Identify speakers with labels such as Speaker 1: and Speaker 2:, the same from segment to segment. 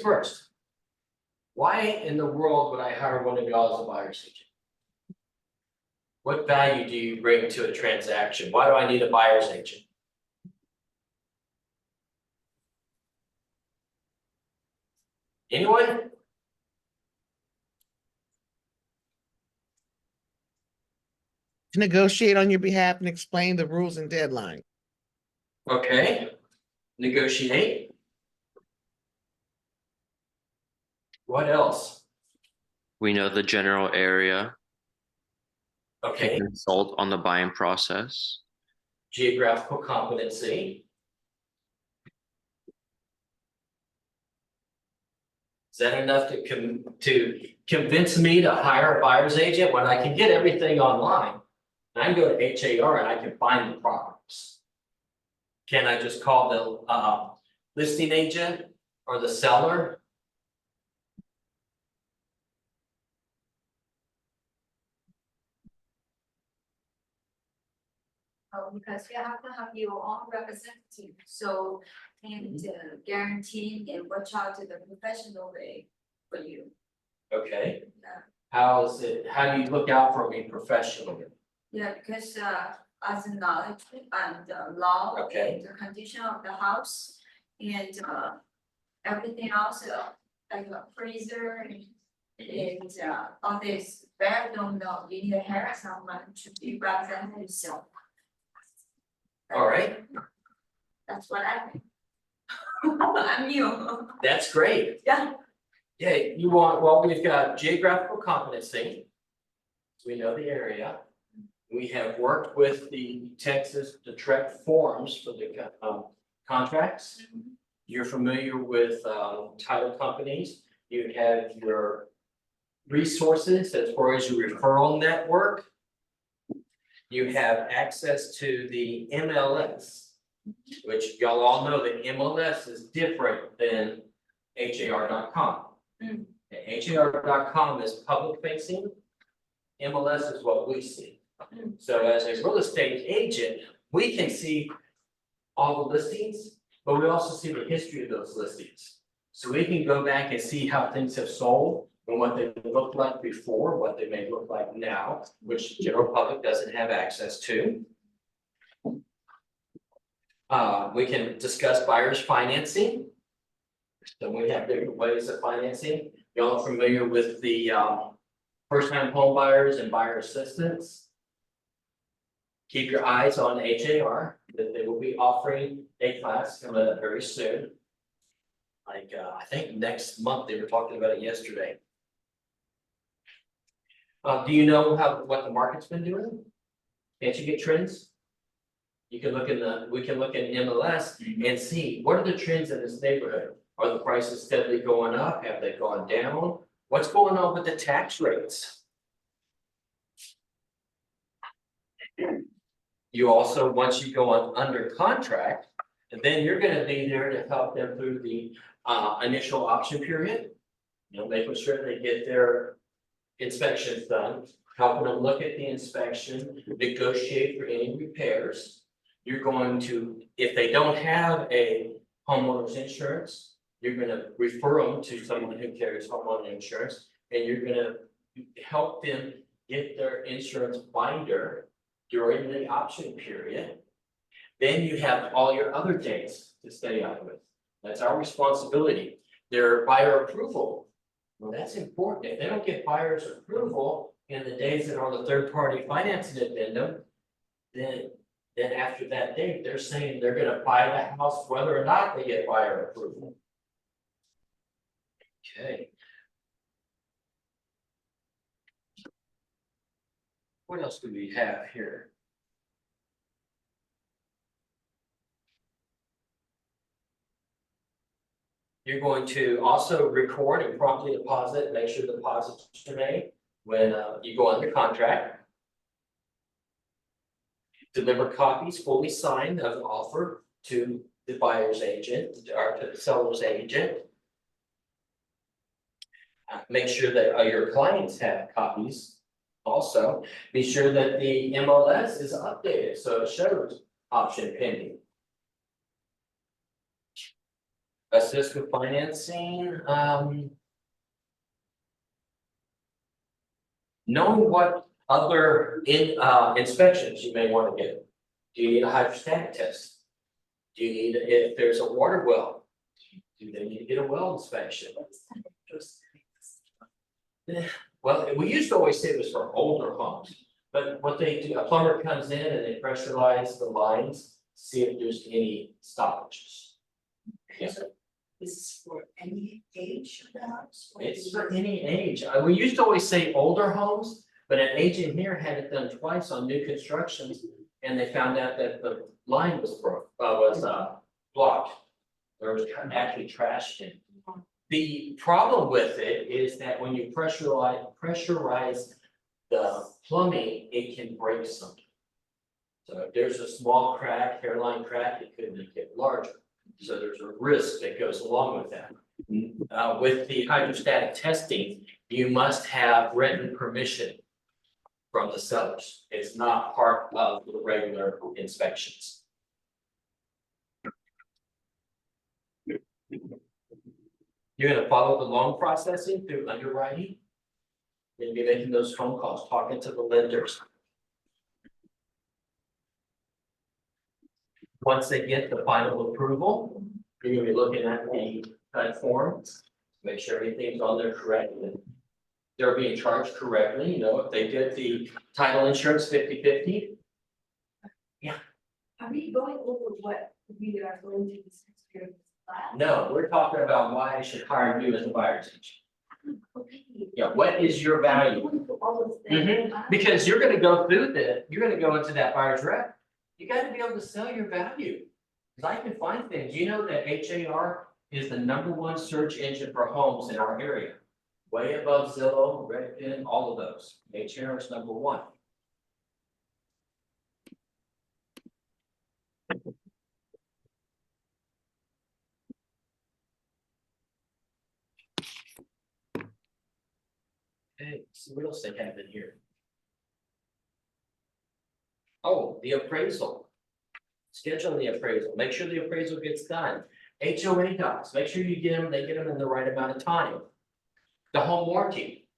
Speaker 1: first. Why in the world would I hire one of y'all as a buyer's agent? What value do you bring to a transaction? Why do I need a buyer's agent? Anyone?
Speaker 2: To negotiate on your behalf and explain the rules and deadline.
Speaker 1: Okay, negotiate. What else?
Speaker 3: We know the general area,
Speaker 1: Okay,
Speaker 3: can consult on the buying process.
Speaker 1: geographical competency. Is that enough to convince me to hire a buyer's agent when I can get everything online? And I can go to HAR and I can find the properties. Can I just call the listing agent or the seller?
Speaker 4: Because you have to have your own representative, so and guarantee and watch out to the professional way for you.
Speaker 1: Okay,
Speaker 4: Yeah.
Speaker 1: how do you look out for me professionally?
Speaker 4: Yeah, because as a knowledge and law
Speaker 1: Okay.
Speaker 4: and the condition of the house and everything else, like a freezer and all this, very don't know, you need to hire someone to be represent yourself.
Speaker 1: All right,
Speaker 4: That's what I think. I'm new.
Speaker 1: that's great.
Speaker 4: Yeah.
Speaker 1: Yeah, you want, well, we've got geographical competency. We know the area. We have worked with the Texas, the TREC forms for the contracts. You're familiar with title companies. You have your resources as far as your referral network. You have access to the MLS, which y'all all know that MLS is different than HAR.com.
Speaker 4: Mm.
Speaker 1: HAR.com is public facing. MLS is what we see.
Speaker 4: Mm.
Speaker 1: So as a real estate agent, we can see all the listings, but we also see the history of those listings. So we can go back and see how things have sold and what they looked like before, what they may look like now, which the general public doesn't have access to. We can discuss buyers financing. So we have different ways of financing. Y'all are familiar with the first-time home buyers and buyer assistance. Keep your eyes on HAR, that they will be offering a class coming up very soon. Like, I think next month, they were talking about it yesterday. Do you know what the market's been doing? Can't you get trends? You can look we can look in MLS and see, what are the trends in this neighborhood? Are the prices steadily going up? Have they gone down? What's going on with the tax rates? You also, once you go on under contract, and then you're gonna be there to help them through the initial option period. You know, making sure they get their inspections done, helping them look at the inspection, negotiate for any repairs. You're going to, if they don't have a homeowner's insurance, you're gonna refer them to someone who carries homeowner insurance, and you're gonna help them get their insurance binder during the option period. Then you have all your other dates to stay on with. That's our responsibility. Their buyer approval. Well, that's important. If they don't get buyer's approval in the days that are the third party financing addendum, then after that date, they're saying they're gonna buy the house whether or not they get buyer approval. Okay. What else do we have here? You're going to also record and promptly deposit, make sure deposits are made when you go under contract. Deliver copies fully signed of the offer to the buyer's agent or to the seller's agent. Make sure that your clients have copies. Also, be sure that the MLS is updated so it shows option pending. Assist with financing, knowing what other inspections you may want to get. Do you need a hydrostatic test? Do you need, if there's a water well, do they need to get a well inspection? Well, we used to always say it was for older homes, but what they do, a plumber comes in and they pressurize the lines, see if there's any stoppages. Yeah.
Speaker 5: This is for any age of the house? or
Speaker 1: It's
Speaker 5: is
Speaker 1: for
Speaker 5: it-
Speaker 1: any age. We used to always say older homes, but an agent here had it done twice on new constructions. And they found out that the line was blocked. There was actually trash in it. The problem with it is that when you pressurize the plumbing, it can break something. So if there's a small crack, hairline crack, it could make it larger. So there's a risk that goes along with that. With the hydrostatic testing, you must have written permission from the sellers. It's not part of the regular inspections. You're gonna follow the loan processing through underwriting. You're gonna be making those phone calls, talking to the lenders. Once they get the final approval, you're gonna be looking at the form, make sure everything's on there correctly. They're being charged correctly, if they did the title insurance 50/50.
Speaker 5: Are we going over what we are going to discuss here in this class?
Speaker 1: No, we're talking about why I should hire you as a buyer's agent.
Speaker 5: Okay.
Speaker 1: Yeah, what is your value?
Speaker 5: Going through all of this.
Speaker 1: Because you're gonna go through you're gonna go into that buyer's rep. You gotta be able to sell your value. Cause I can find things, that HAR is the #1 search engine for homes in our area. Way above Zillow, Redfin, all of those. HAR is #1. Okay, so what else they have in here? Oh, the appraisal. Schedule the appraisal, make sure the appraisal gets done. HOA docs, make sure you get them, they get them in the right amount of time. The home warranty.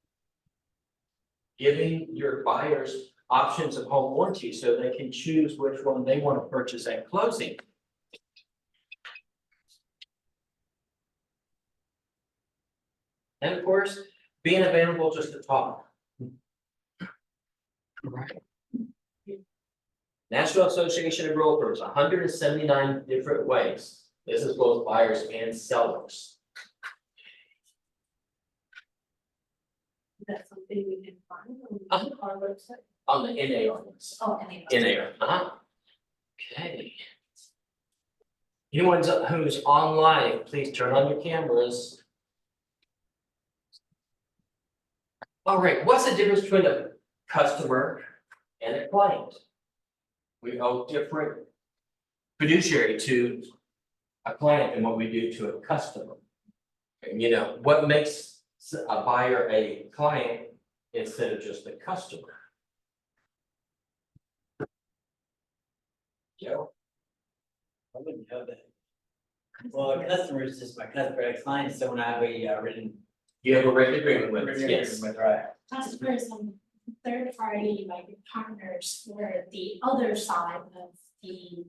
Speaker 1: Giving your buyers options of home warranty so they can choose which one they want to purchase at closing. And of course, being available just to talk. Right. National Association of Realtors, 179 different ways. This is both buyers and sellers.
Speaker 5: Is that something we can find
Speaker 1: Uh-huh.
Speaker 5: on our website?
Speaker 1: On the NAR list.
Speaker 5: Oh, anyway.
Speaker 1: NAR, Okay. Anyone who's online, please turn on your cameras. All right, what's the difference between a customer and a client? We owe different fiduciary to a client than what we do to a customer. And what makes a buyer a client instead of just a customer? Joe?
Speaker 6: I wouldn't know that. Well, a customer is just my customer, a client is someone I have a written.
Speaker 1: You have a written agreement with,
Speaker 6: written
Speaker 1: yes.
Speaker 6: agreement with, right?
Speaker 7: Customers and third party, like partners for the other side of the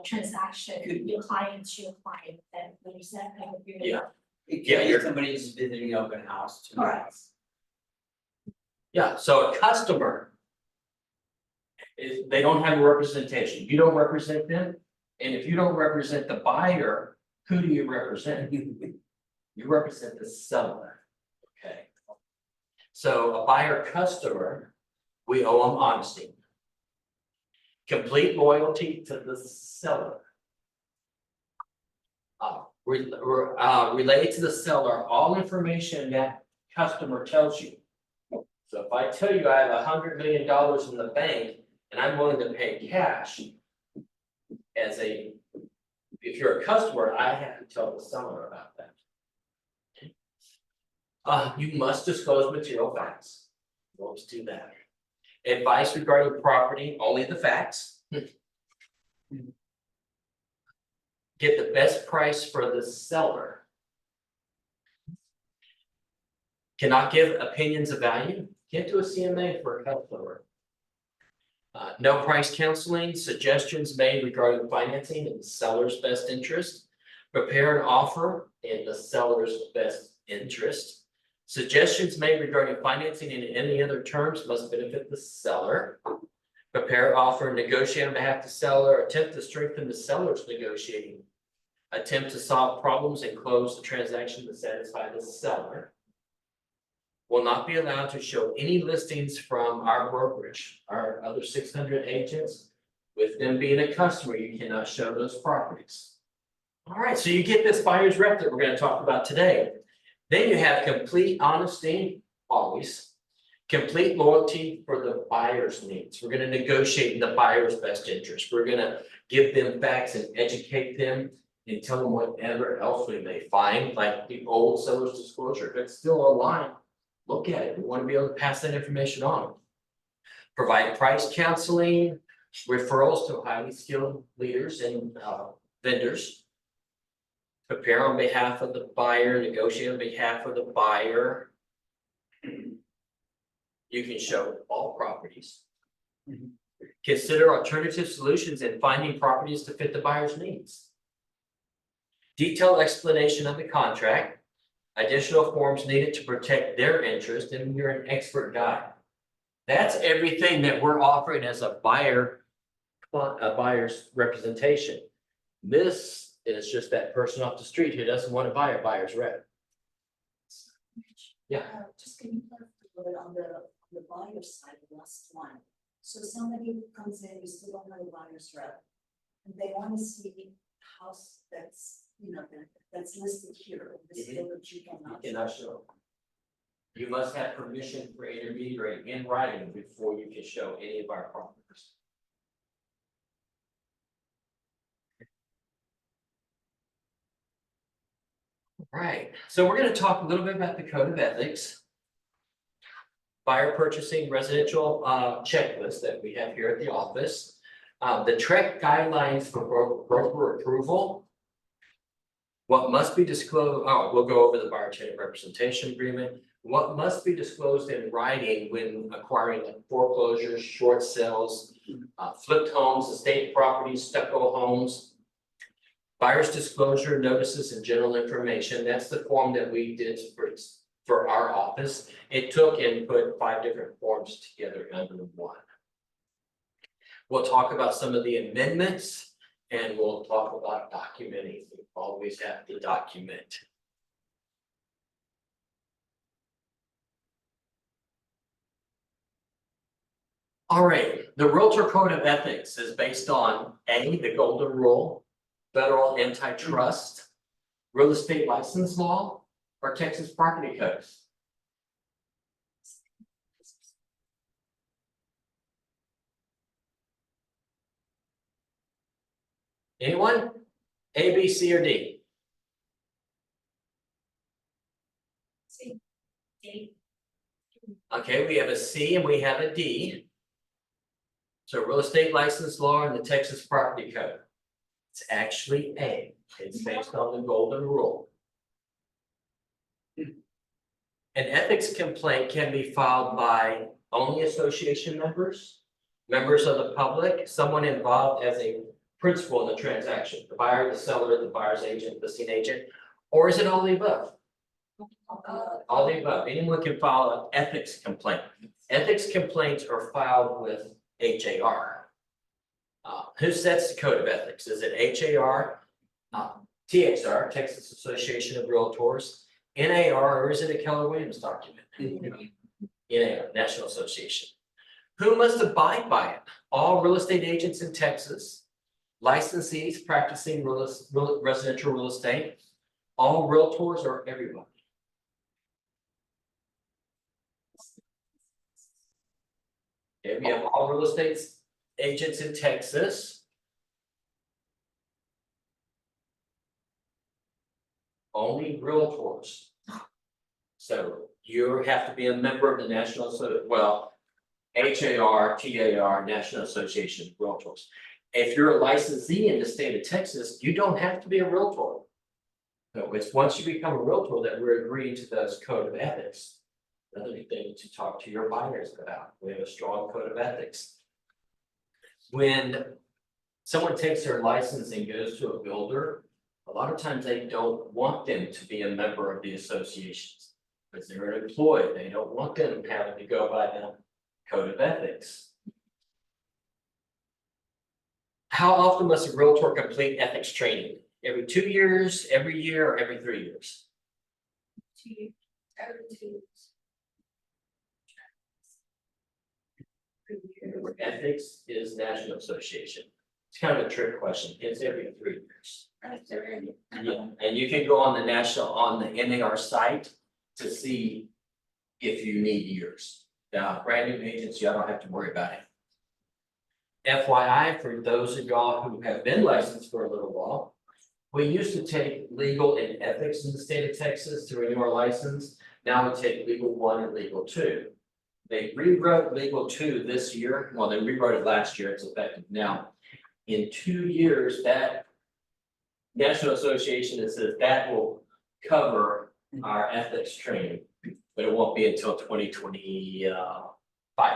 Speaker 7: transaction, your client to your client, that there's that kind of.
Speaker 1: Yeah.
Speaker 6: It
Speaker 1: Yeah,
Speaker 6: could
Speaker 1: you're-
Speaker 6: be somebody just visiting an open house to.
Speaker 7: Correct.
Speaker 1: Yeah, so a customer they don't have a representation. You don't represent them. And if you don't represent the buyer, who do you represent? You represent the seller. Okay. So a buyer customer, we owe them honesty. Complete loyalty to the seller. Related to the seller, all information that customer tells you. So if I tell you I have $100 million in the bank and I'm willing to pay cash. If you're a customer, I have to tell the seller about that. You must disclose material facts. Let's do that. Advice regarding property, only the facts. get the best price for the seller. Cannot give opinions of value, can't do a CMA for a customer. No price counseling, suggestions made regarding financing in the seller's best interest. Prepare an offer in the seller's best interest. Suggestions made regarding financing in any other terms must benefit the seller. Prepare offer, negotiate on behalf of the seller, attempt to strengthen the seller's negotiating. Attempt to solve problems and close the transaction to satisfy the seller. Will not be allowed to show any listings from our brokerage, our other 600 agents. With them being a customer, you cannot show those properties. All right, so you get this buyer's rep that we're going to talk about today. Then you have complete honesty, always. Complete loyalty for the buyer's needs. We're going to negotiate in the buyer's best interest. We're going to give them facts and educate them and tell them whatever else we may find, like the old seller's disclosure. If it's still online, look at it. We want to be able to pass that information on. Provide price counseling, referrals to highly skilled leaders and vendors. Prepare on behalf of the buyer, negotiate on behalf of the buyer. You can show all properties. Consider alternative solutions in finding properties to fit the buyer's needs. Detailed explanation of the contract. Additional forms needed to protect their interest, and you're an expert guide. That's everything that we're offering as a buyer's representation. This is just that person off the street who doesn't want to buy a buyer's rep. Yeah.
Speaker 5: Just can you clarify a little bit on the buyer side, the last one? So somebody who comes in, you still don't have a buyer's rep, and they want to see a house that's, you know, that's listed here, this
Speaker 1: Mhm.
Speaker 5: village you cannot.
Speaker 1: You cannot show. You must have permission for intermediary in writing before you can show any of our properties. Right, so we're gonna talk a little bit about the code of ethics. Buyer purchasing residential checklist that we have here at the office. The TREC guidelines for broker approval. What must be disclosed, we'll go over the buyer tenant representation agreement. What must be disclosed in writing when acquiring like foreclosures, short sales, flipped homes, estate properties, stucco homes. Buyer's disclosure notices and general information. That's the form that we did for our office. It took and put 5 different forms together under one. We'll talk about some of the amendments. And we'll talk about documenting. We always have to document. All right, the Realtor Code of Ethics is based on A, the Golden Rule, federal antitrust, real estate license law, or Texas property codes. Anyone? A, B, C, or D?
Speaker 5: See,
Speaker 1: Okay, we have a C and we have a D. So real estate license law and the Texas property code. It's actually A. It's based on the Golden Rule. An ethics complaint can be filed by only association members, members of the public, someone involved as a principal in the transaction, the buyer, the seller, the buyer's agent, listing agent, or is it all the above? All the above. Anyone can file an ethics complaint. Ethics complaints are filed with HAR. Who sets the code of ethics? Is it HAR, TXR, Texas Association of Realtors, NAR, or is it a Keller Williams document? NAR, National Association. Who must abide by it? All real estate agents in Texas, licensees practicing residential real estate, all realtors, or everyone? Okay, we have all real estate agents in Texas. Only realtors. So you have to be a member of the National, HAR, TAR, National Association of Realtors. If you're a licensee in the state of Texas, you don't have to be a Realtor. So it's once you become a Realtor that we're agreeing to those code of ethics. Another thing to talk to your buyers about, we have a strong code of ethics. When someone takes their license and goes to a builder, a lot of times they don't want them to be a member of the associations. Because they're an employee, they don't want them having to go by the code of ethics. How often must a Realtor complete ethics training? Every 2 years, every year, or every 3 years?
Speaker 4: Every 2 years.
Speaker 1: Ethics is National Association. It's kind of a trick question. It's every 3 years.
Speaker 4: That's already.
Speaker 1: Yeah, and you can go on the NAR site to see if you need years. Now, brand new agents, y'all don't have to worry about it. FYI, for those of y'all who have been licensed for a little while, we used to take legal and ethics in the state of Texas to renew our license. Now we take legal 1 and legal 2. They rewrote legal 2 this year. Well, they rewrote it last year. It's effective now. In 2 years, that National Association, it says that will cover our ethics training, but it won't be until 2025.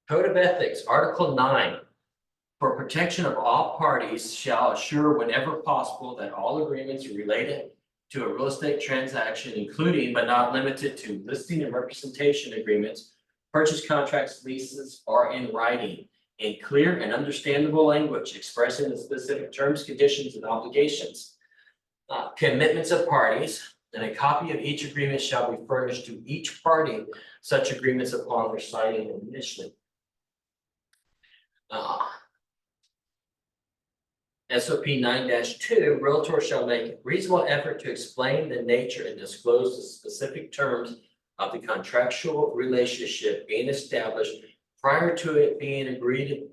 Speaker 1: Code of Ethics, Article 9. For protection of all parties shall assure whenever possible that all agreements related to a real estate transaction, including but not limited to listing and representation agreements, purchase contracts, leases, are in writing in clear and understandable language expressing the specific terms, conditions, and obligations. Commitments of parties, and a copy of each agreement shall be furnished to each party, such agreements upon their signing initially. SOP 9-2, Realtor shall make reasonable effort to explain the nature and disclose the specific terms of the contractual relationship being established prior to it being agreed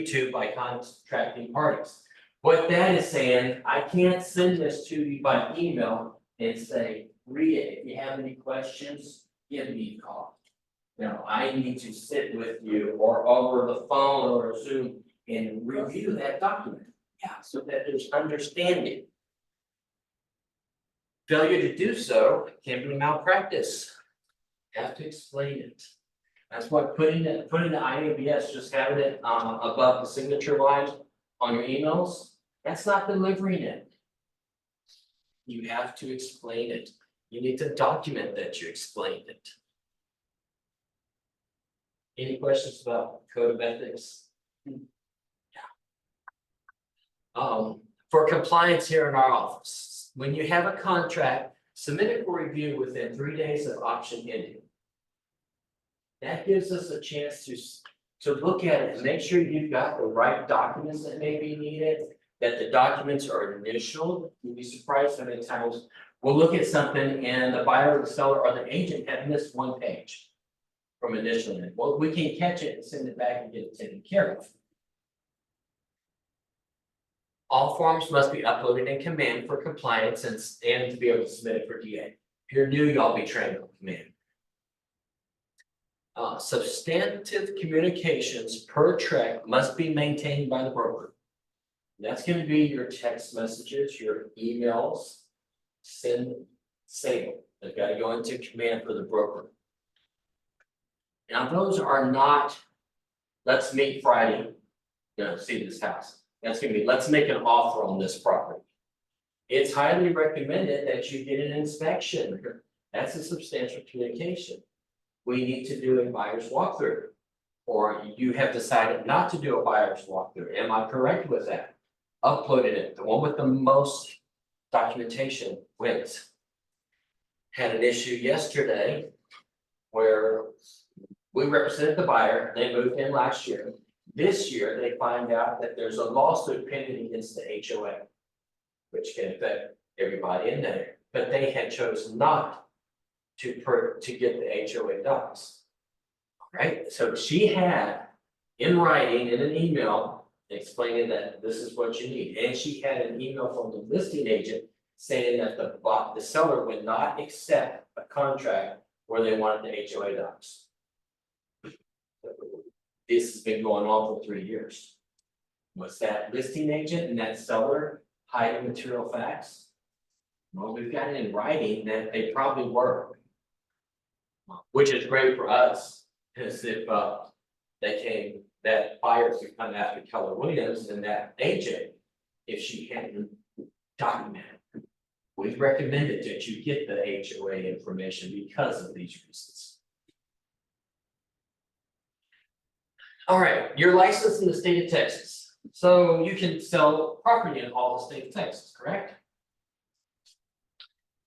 Speaker 1: to by contracting parties. What that is saying, I can't send this to you by email and say, read it. If you have any questions, give me a call. Now, I need to sit with you or over the phone or Zoom and review that document. Yeah, so that there's understanding. Failure to do so can be malpractice. Have to explain it. That's why putting the IABS, just having it above the signature line on your emails, that's not delivering it. You have to explain it. You need to document that you explained it. Any questions about code of ethics? For compliance here in our office, when you have a contract, submit it for review within 3 days of option ending. That gives us a chance to look at it and make sure you've got the right documents that may be needed, that the documents are initialed. You'd be surprised how many times we'll look at something and the buyer, the seller, or the agent have missed 1 page from initialing it. Well, we can catch it and send it back and get it taken care of. All forms must be uploaded in Command for compliance and to be able to submit it for DA. If you're new, y'all be trained on Command. Substantive communications per TREC must be maintained by the broker. That's going to be your text messages, your emails, send, save. They've got to go into Command for the broker. Now, those are not, let's meet Friday, see this house. That's gonna be, let's make an offer on this property. It's highly recommended that you get an inspection. That's a substantial communication. We need to do a buyer's walkthrough. Or you have decided not to do a buyer's walkthrough. Am I correct with that? Uploaded it, the one with the most documentation wins. Had an issue yesterday where we represented the buyer, they moved in last year. This year, they find out that there's a lawsuit pending against the HOA, which can affect everybody in there, but they had chosen not to get the HOA docs. Right, so she had in writing in an email explaining that this is what you need, and she had an email from the listing agent saying that the seller would not accept a contract where they wanted the HOA docs. This has been going on for 3 years. Was that listing agent and that seller hiding material facts? Well, we've got it in writing that they probably were. Which is great for us, because if they came, that buyer could come after Keller Williams and that agent, if she hadn't documented. We recommended that you get the HOA information because of these reasons. All right, you're licensed in the state of Texas, so you can sell property in all the state of Texas, correct?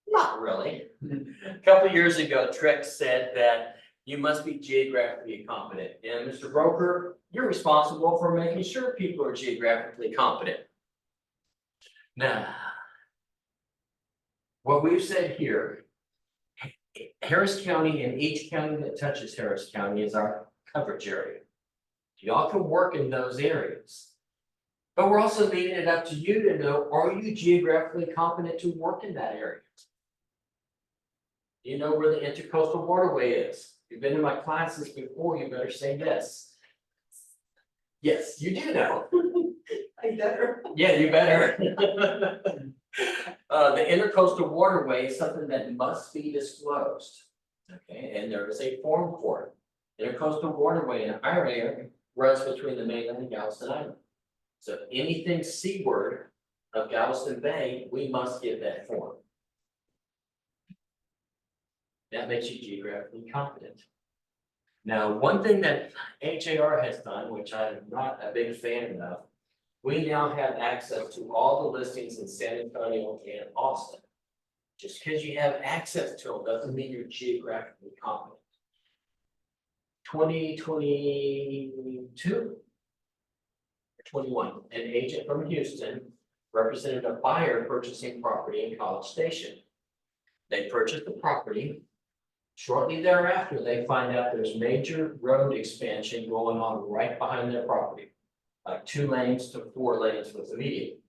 Speaker 1: Not really. A couple years ago, Trex said that you must be geographically competent, and Mr. Broker, you're responsible for making sure people are geographically competent. Now, what we've said here, Harris County and each county that touches Harris County is our coverage area. Y'all can work in those areas. But we're also leaving it up to you to know, are you geographically competent to work in that area? You know where the intercoastal waterway is. You've been in my classes before, you better say yes. Yes, you do know.
Speaker 5: I better.
Speaker 1: Yeah, you better. The intercoastal waterway is something that must be disclosed. Okay, and there is a form for it. Intercoastal waterway in our area runs between the mainland and Galveston Island. So anything seaward of Galveston Bay, we must get that form. That makes you geographically competent. Now, one thing that HAR has done, which I'm not a big fan of, we now have access to all the listings in San Antonio and Austin. Just because you have access to them doesn't mean you're geographically competent. 2022 or 21, an agent from Houston represented a buyer purchasing property in College Station. They purchased the property. Shortly thereafter, they find out there's major road expansion going on right behind their property. Like 2 lanes to 4 lanes with the median.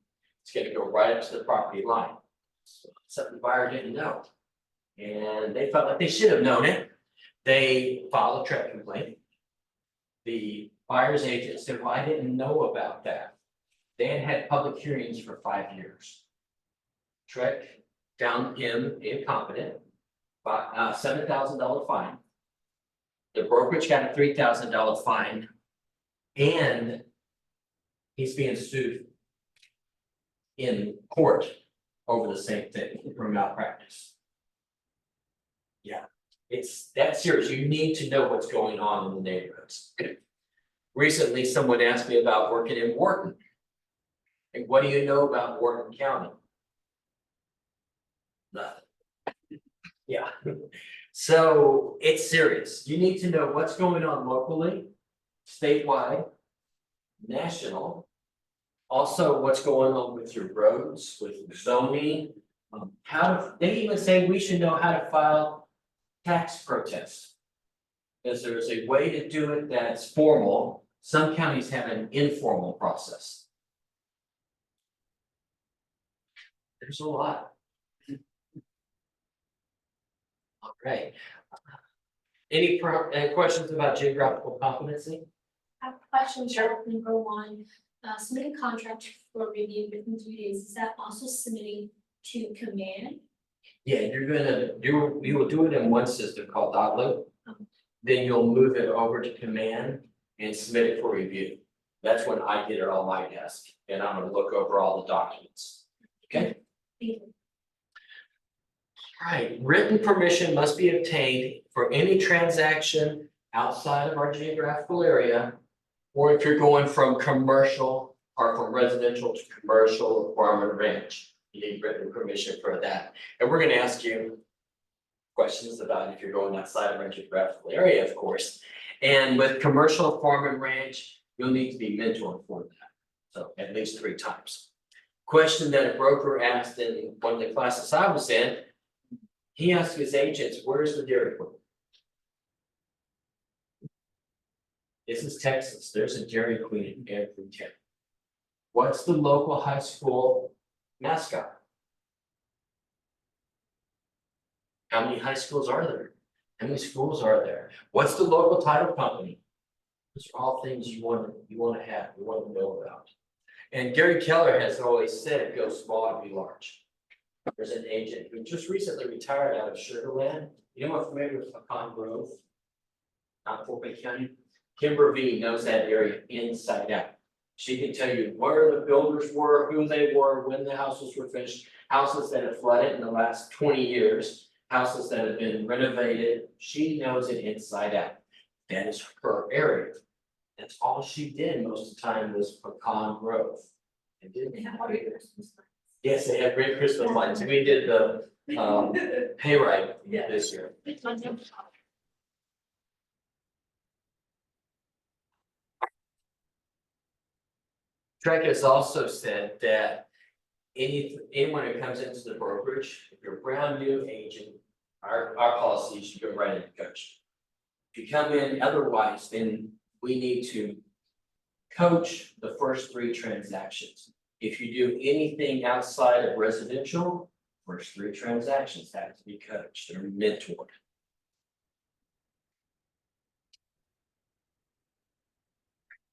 Speaker 1: It's gonna go right up to the property line. Something the buyer didn't know. And they felt like they should have known it. They filed a TREC complaint. The buyer's agent said, well, I didn't know about that. They had had public hearings for 5 years. TREC found him incompetent, $7,000 fine. The brokerage got a $3,000 fine, and he's being sued in court over the same thing for malpractice. Yeah, it's that serious. You need to know what's going on in the neighborhoods. Recently, someone asked me about working in Wharton. And what do you know about Wharton County? Nothing. Yeah, so it's serious. You need to know what's going on locally, statewide, national. Also, what's going on with your roads, with zoning. They even say we should know how to file tax protests. Because there's a way to do it that's formal. Some counties have an informal process. There's a lot. All right. Any questions about geographical competency?
Speaker 7: I have a question, Cheryl, number 1, submitting contract for review within 2 days, is that also submitting to command?
Speaker 1: Yeah, you will do it in one system called Dotloop. Then you'll move it over to command and submit it for review. That's when I get it on my desk and I'm gonna look over all the documents. Okay?
Speaker 7: Thank you.
Speaker 1: All right, written permission must be obtained for any transaction outside of our geographical area. Or if you're going from commercial or from residential to commercial, farm and ranch, you need written permission for that. And we're gonna ask you questions about if you're going outside of our geographical area, of course. And with commercial, farm and ranch, you'll need to be mentored for that. So at least 3 times. Question that a broker asked in one of the classes I was in, he asked his agents, where's the Dairy Queen? This is Texas, there's a Dairy Queen in every town. What's the local high school mascot? How many high schools are there? How many schools are there? What's the local title company? These are all things you wanna have, you wanna know about. And Gary Keller has always said, go small and be large. There's an agent who just recently retired out of Sugar Land. You know, I'm familiar with Pecan Grove? Out in Fort Bend County. Kimber V knows that area inside out. She can tell you where the builders were, who they were, when the houses were finished, houses that have flooded in the last 20 years, houses that have been renovated. She knows it inside out. That is her area. That's all she did most of the time was Pecan Grove. It didn't have Yes, they had great Christmas lights. We did the hayride this year. Trek has also said that anyone who comes into the brokerage, if you're a brand new agent, our policy is you go right into coach. If you come in otherwise, then we need to coach the first 3 transactions. If you do anything outside of residential, first 3 transactions have to be coached or mentored.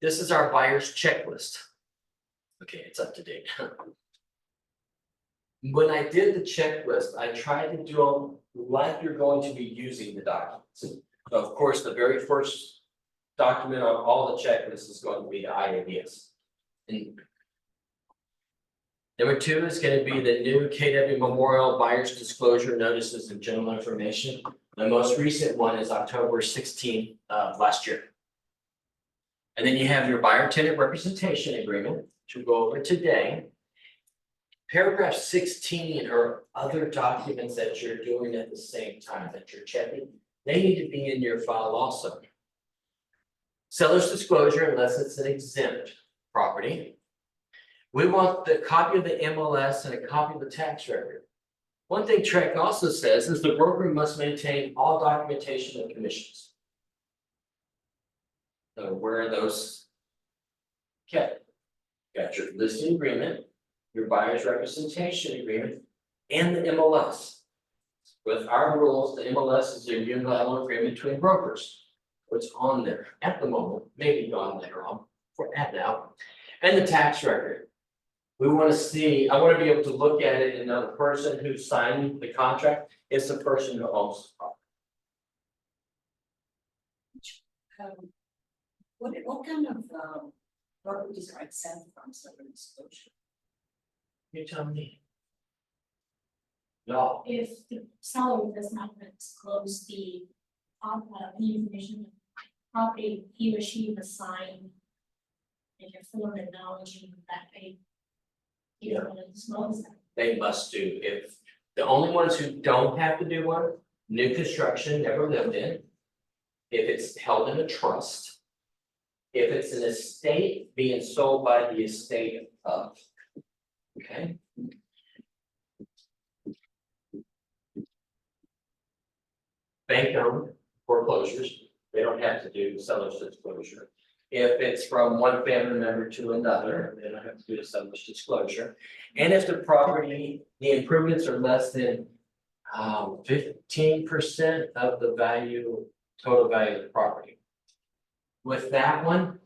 Speaker 1: This is our buyer's checklist. Okay, it's up to date. When I did the checklist, I tried to do them like you're going to be using the documents. So of course, the very first document on all the checklists is going to be the IABS. And number 2 is going to be the new KW Memorial Buyer's Disclosure Notices and General Information. The most recent one is October 16th of last year. And then you have your buyer tenant representation agreement, which we'll go over today. Paragraph 16 are other documents that you're doing at the same time that you're checking. They need to be in your file also. Seller's disclosure, unless it's an exempt property. We want the copy of the MLS and a copy of the tax record. One thing Trek also says is the broker must maintain all documentation and commissions. So where are those kept? Got your listing agreement, your buyer's representation agreement, and the MLS. With our rules, the MLS is a unilateral agreement between brokers. What's on there at the moment, maybe gone later on, for at now, and the tax record. We want to see, I want to be able to look at it and know the person who signed the contract is the person who owns the property.
Speaker 5: What kind of properties are exempt from seller disclosure?
Speaker 1: You tell me. No,
Speaker 7: If the seller does not disclose the information, of the property, he or she must sign like a form acknowledging that they. You don't want to disclose that.
Speaker 1: they must do, if, the only ones who don't have to do one, new construction, never lived in. If it's held in a trust. If it's an estate being sold by the estate of. Okay? Bank owned foreclosures, they don't have to do seller's disclosure. If it's from one family member to another, they don't have to do a seller's disclosure. And if the property, the improvements are less than 15% of the value, total value of the property. With that one,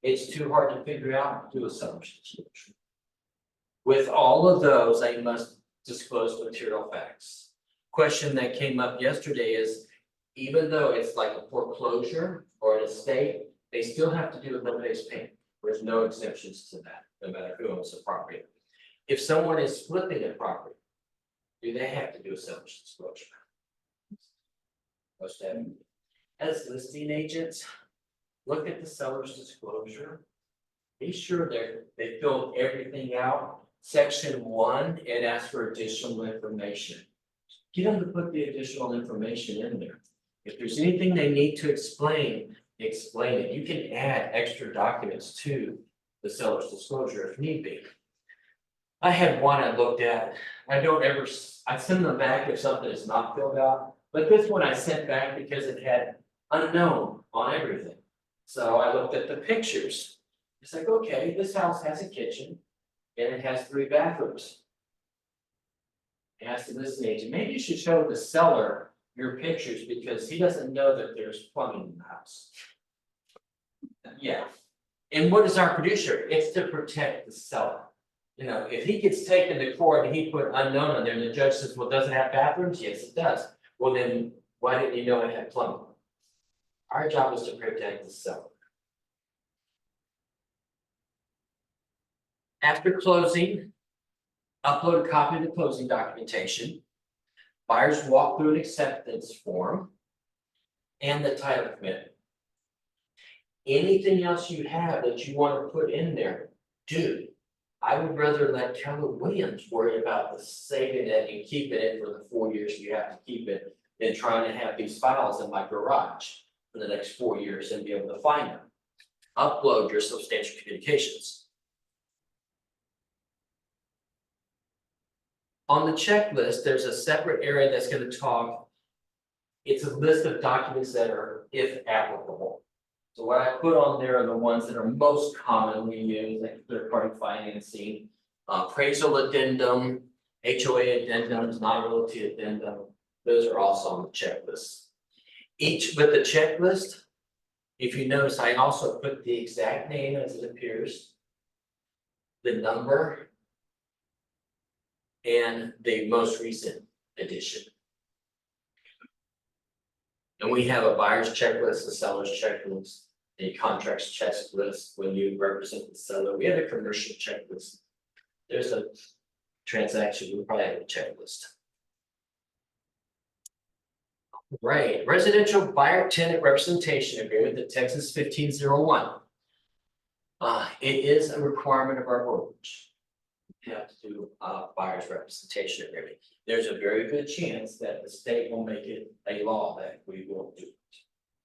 Speaker 1: it's too hard to figure out, do a seller's disclosure. With all of those, they must disclose material facts. Question that came up yesterday is, even though it's like a foreclosure or an estate, they still have to do a limit-based payment. There's no exceptions to that, no matter who owns the property. If someone is flipping a property, do they have to do a seller's disclosure? Most of them. As listing agents, look at the seller's disclosure. Be sure they filled everything out. Section 1, it asks for additional information. Get them to put the additional information in there. If there's anything they need to explain it. You can add extra documents to the seller's disclosure if need be. I had one I looked at. I send them back if something is not filled out, but this one I sent back because it had unknown on everything. So I looked at the pictures. It's like, okay, this house has a kitchen and it has 3 bathrooms. I asked the listing agent, maybe you should show the seller your pictures because he doesn't know that there's plumbing in the house. Yeah, and what is our producer? It's to protect the seller. You know, if he gets taken to court and he put unknown on there and the judge says, well, does it have bathrooms? Yes, it does. Well, then why didn't you know it had plumbing? Our job is to protect the seller. After closing, upload a copy of the closing documentation. Buyers walk through an acceptance form and the title commitment. Anything else you have that you want to put in there, do. I would rather let Keller Williams worry about the saving it and keeping it for the 4 years you have to keep it than trying to have these files in my garage for the next 4 years and be able to find them. Upload your substantial communications. On the checklist, there's a separate area that's going to talk. It's a list of documents that are, if applicable. So what I put on there are the ones that are most commonly used, like third-party financing, appraisal addendum, HOA addendums, non-realty addendum. Those are also on the checklist. Each with the checklist, if you notice, I also put the exact name as it appears, the number, and the most recent edition. And we have a buyer's checklist, a seller's checklist, a contracts checklist when you represent the seller. We have a commercial checklist. There's a transaction, we probably have a checklist. Right, residential buyer tenant representation agreement, the Texas 1501. It is a requirement of our brokerage. You have to do a buyer's representation agreement. There's a very good chance that the state will make it a law that we will do it.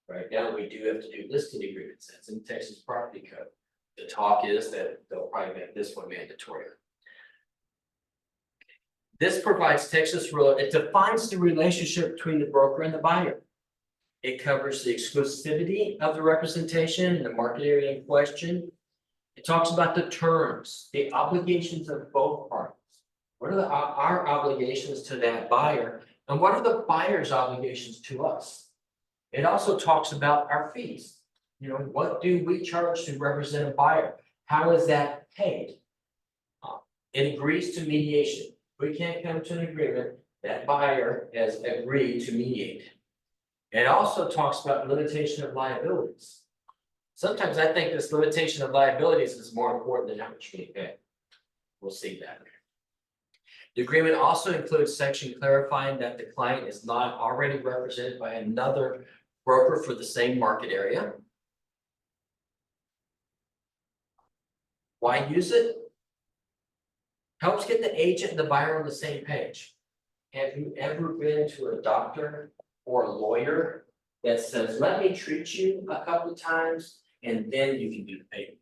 Speaker 1: Right now, we do have to do listing agreements. That's in Texas Property Code. The talk is that they'll probably make this one mandatory. This provides Texas rule. It defines the relationship between the broker and the buyer. It covers the exclusivity of the representation in the market area in question. It talks about the terms, the obligations of both parties. What are our obligations to that buyer? And what are the buyer's obligations to us? It also talks about our fees. You know, what do we charge to represent a buyer? How is that paid? It agrees to mediation. We can't come to an agreement, that buyer has agreed to mediate. It also talks about limitation of liabilities. Sometimes I think this limitation of liabilities is more important than how much we pay. We'll see that. The agreement also includes section clarifying that the client is not already represented by another broker for the same market area. Why use it? Helps get the agent and the buyer on the same page. Have you ever been to a doctor or a lawyer that says, let me treat you a couple of times and then you can do the paperwork?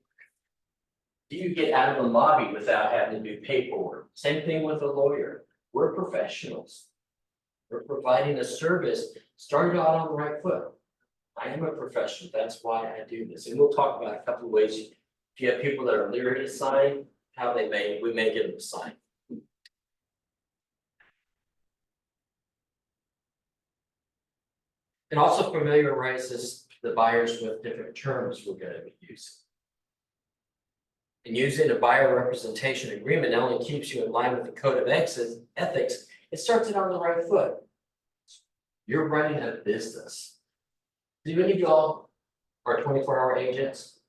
Speaker 1: Do you get out of the lobby without having to do paperwork? Same thing with a lawyer. We're professionals. We're providing a service, started out on the right foot. I am a professional, that's why I do this. And we'll talk about a couple of ways. If you have people that are leery to sign, how we may get them to sign. It also familiarizes the buyers with different terms we're going to be using. And using a buyer representation agreement not only keeps you in line with the code of ethics, it starts it on the right foot. You're running a business. Do any of y'all are 24-hour agents?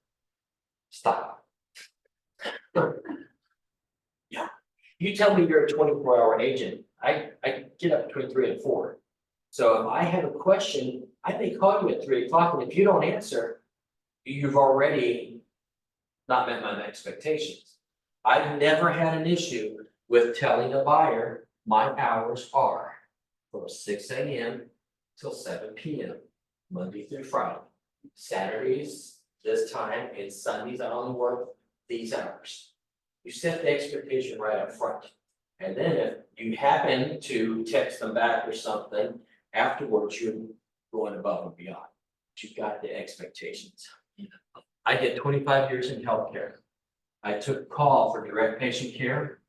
Speaker 1: Stop. Yeah, you tell me you're a 24-hour agent. I get up between 3 and 4. So if I have a question, I may call you at 3 o'clock, and if you don't answer, you've already not met my expectations. I've never had an issue with telling a buyer my hours are from 6 a.m. till 7 p.m. Monday through Friday. Saturdays this time, and Sundays I only work these hours. You set the expectation right up front. And then if you happen to text them back or something, afterwards you're going above and beyond. But you've got the expectations. I did 25 years in healthcare. I took call for direct patient care.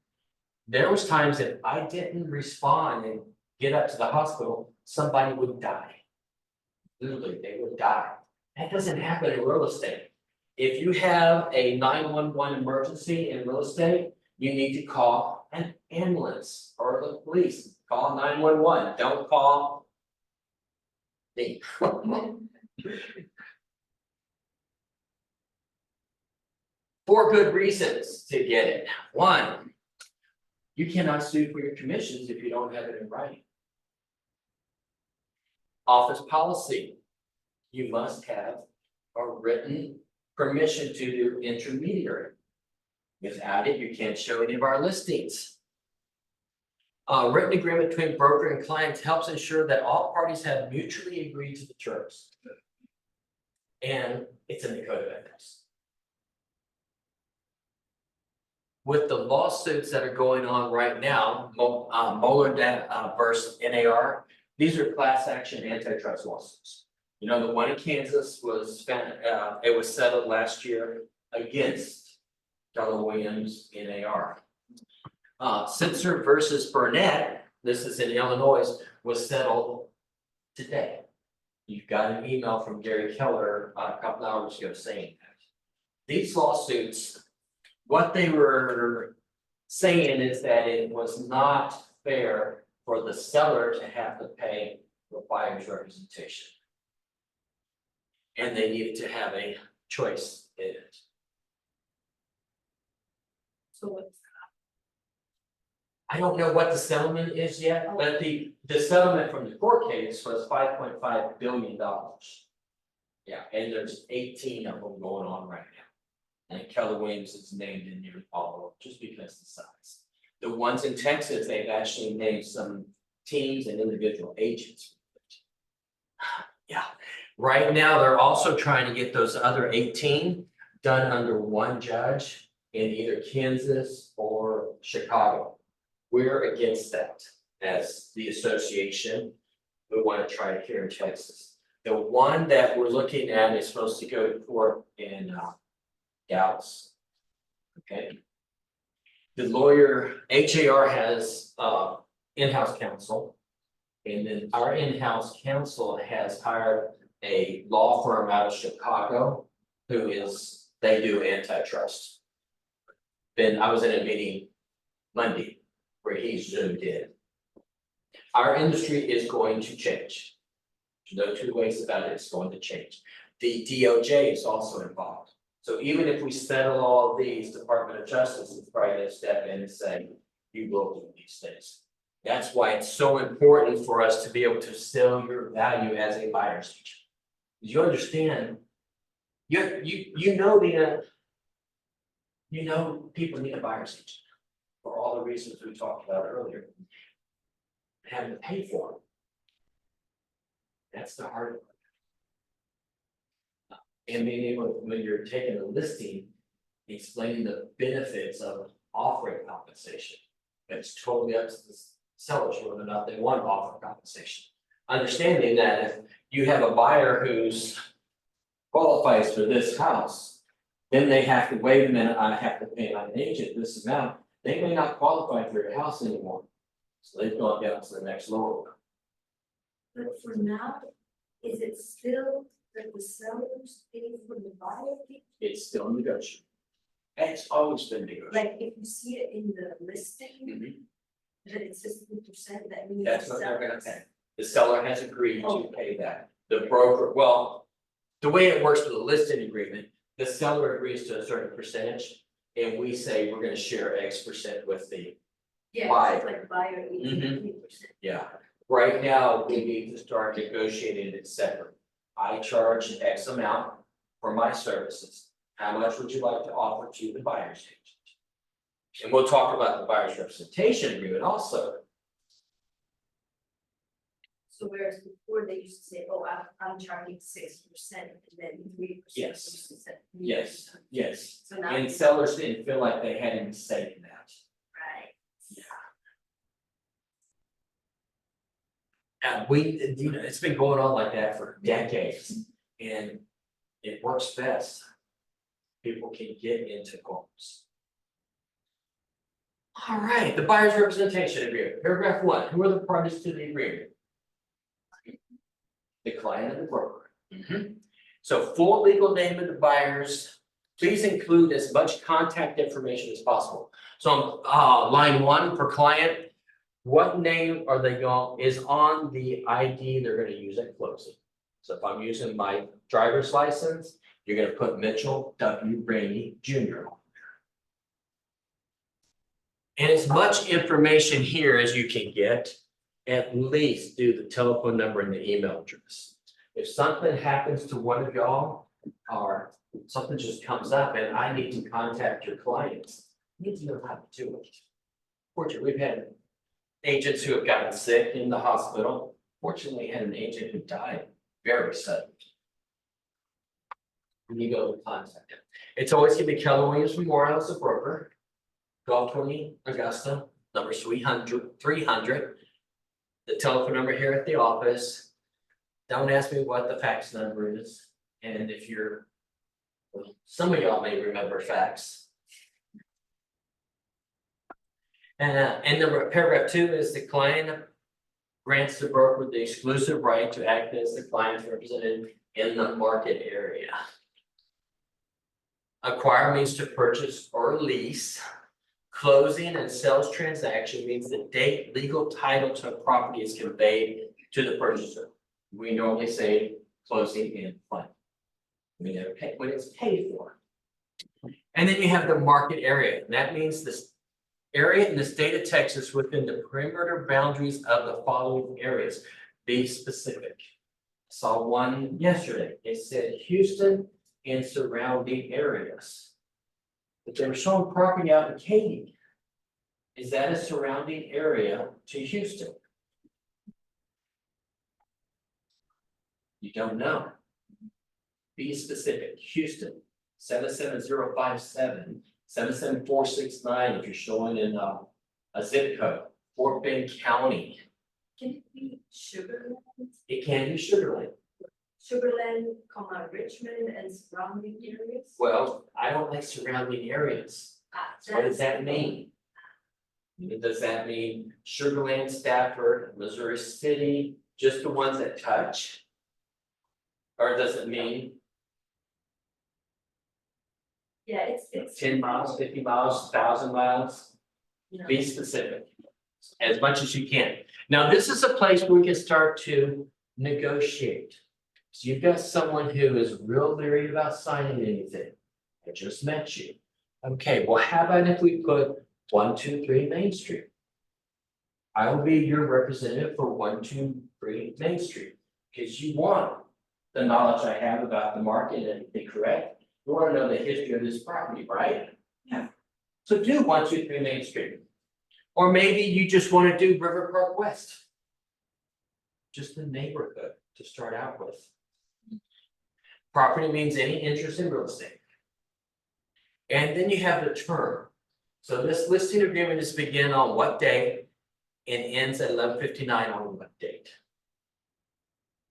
Speaker 1: There was times that I didn't respond and get up to the hospital. somebody would die. Literally, they would die. That doesn't happen in real estate. If you have a 911 emergency in real estate, you need to call an ambulance or the police. Call 911. Don't call me. For good reasons to get it. One, you cannot sue for your commissions if you don't have it in writing. Office policy, you must have a written permission to do intermediary. Without it, you can't show any of our listings. Written agreement between broker and client helps ensure that all parties have mutually agreed to the terms. And it's in the code of ethics. With the lawsuits that are going on right now, Moeller versus NAR, these are class action antitrust lawsuits. You know, the one in Kansas was found, it was settled last year against Keller Williams NAR. Sitzer versus Burnett, this is in Illinois, was settled today. You got an email from Gary Keller a couple hours ago saying that. These lawsuits, what they were saying is that it was not fair for the seller to have to pay for buyer's representation. And they needed to have a choice in it.
Speaker 7: So what's
Speaker 1: I don't know what the settlement is yet, but the settlement from the court case was $5.5 billion. Yeah, and there's 18 of them going on right now. And Keller Williams is named in nearly all of them, just because of the size. The ones in Texas, they've actually named some teams and individual agents. Yeah, right now, they're also trying to get those other 18 done under one judge in either Kansas or Chicago. We're against that as the association. We want to try it here in Texas. The one that we're looking at is supposed to go to court in Dallas. Okay. The lawyer, HAR has in-house counsel. And then our in-house counsel has hired a law firm out of Chicago they do antitrust. Then I was in a meeting Monday where he zoomed in. Our industry is going to change. There's no two ways about it, it's going to change. The DOJ is also involved. So even if we settle all of these, Department of Justice is probably gonna step in and say, you will do these things. That's why it's so important for us to be able to sell your value as a buyer's agent. You understand, you know people need a buyer's agent for all the reasons we talked about earlier. Having to pay for them. That's the hard part. And being able, when you're taking a listing, explaining the benefits of offering compensation. It's totally up to the sellers whether or not they want to offer compensation. Understanding that if you have a buyer who's qualifies for this house, then they have to, wait a minute, I have to pay my agent this amount. They may not qualify for your house anymore. So they've gone down to the next level.
Speaker 5: But for now, is it still that the sellers pay for the buyer fee?
Speaker 1: It's still negotiable. It's always been negotiable.
Speaker 5: Like if you see it in the listing,
Speaker 1: Mhm.
Speaker 5: that it says 50%, that means.
Speaker 1: That's
Speaker 5: the
Speaker 1: what they're gonna
Speaker 5: sellers-
Speaker 1: pay. The seller has agreed to pay that. The broker, well, the way it works with the listing agreement, the seller agrees to a certain percentage. And we say we're gonna share X% with the,
Speaker 5: Yeah,
Speaker 1: Buyer.
Speaker 5: it's like buyer
Speaker 1: Mhm.
Speaker 5: 80%.
Speaker 1: yeah. Right now, we need to start negotiating it separate. I charge X amount for my services. How much would you like to offer to the buyer's agent? And we'll talk about the buyer's representation agreement also.
Speaker 5: So whereas before they used to say, oh, I'm charging 6% and then 3%.
Speaker 1: Yes. Yes, yes.
Speaker 5: So now.
Speaker 1: And sellers didn't feel like they had any say in that.
Speaker 5: Right.
Speaker 1: And it's been going on like that for decades, and it works best. People can get into homes. All right, the buyer's representation agreement, paragraph 1, who are the parties to the agreement? The client and the broker. So full legal name of the buyers, please include as much contact information as possible. So, line one for client, what name are they is on the ID they're gonna use at closing? So if I'm using my driver's license, you're gonna put Mitchell W. Brady Jr. on there. And as much information here as you can get, at least do the telephone number and the email address. If something happens to one of y'all, or something just comes up and I need to contact your clients, you need to know how to do it. Fortunately, we've had agents who have gotten sick in the hospital. Fortunately, had an agent who died very suddenly. When you go to contact him, it's always gonna be Keller Williams Memorial as a broker. 1220 Augusta, number 300. The telephone number here at the office. Don't ask me what the fax number is, and if you're, well, some of y'all may remember fax. And number paragraph 2 is the client grants the broker the exclusive right to act as the client's representative in the market area. Acquire means to purchase or lease. Closing and sales transaction means the date legal title to a property is conveyed to the purchaser. We normally say closing and final. We never pay when it's paid for. And then you have the market area. And that means this area in the state of Texas within the perimeter boundaries of the following areas. Be specific. I saw one yesterday. It said Houston and surrounding areas. But they were showing property out in Katy. Is that a surrounding area to Houston? You don't know. Be specific. Houston, 77057, 77469 if you're showing in a zip code, Fort Bend County.
Speaker 5: Can it be Sugarland?
Speaker 1: It can be Sugarland.
Speaker 5: Sugarland, Richmond and surrounding areas?
Speaker 1: Well, I don't like surrounding areas. What does that mean? Does that mean Sugarland, Stafford, Missouri City, just the ones that touch? Or does it mean
Speaker 5: Yeah, it's.
Speaker 1: 10 miles, 50 miles, 1,000 miles?
Speaker 5: No.
Speaker 1: Be specific as much as you can. Now, this is a place where we can start to negotiate. So you've got someone who is real leery about signing anything. I just met you. Okay, well, how about if we put 123 Main Street? I will be your representative for 123 Main Street, because you want the knowledge I have about the market and be correct. You want to know the history of this property, right? Yeah. So do 123 Main Street. Or maybe you just want to do River Park West. Just the neighborhood to start out with. Property means any interest in real estate. And then you have the term. So this listing agreement is begin on what day and ends at 11:59 on what date?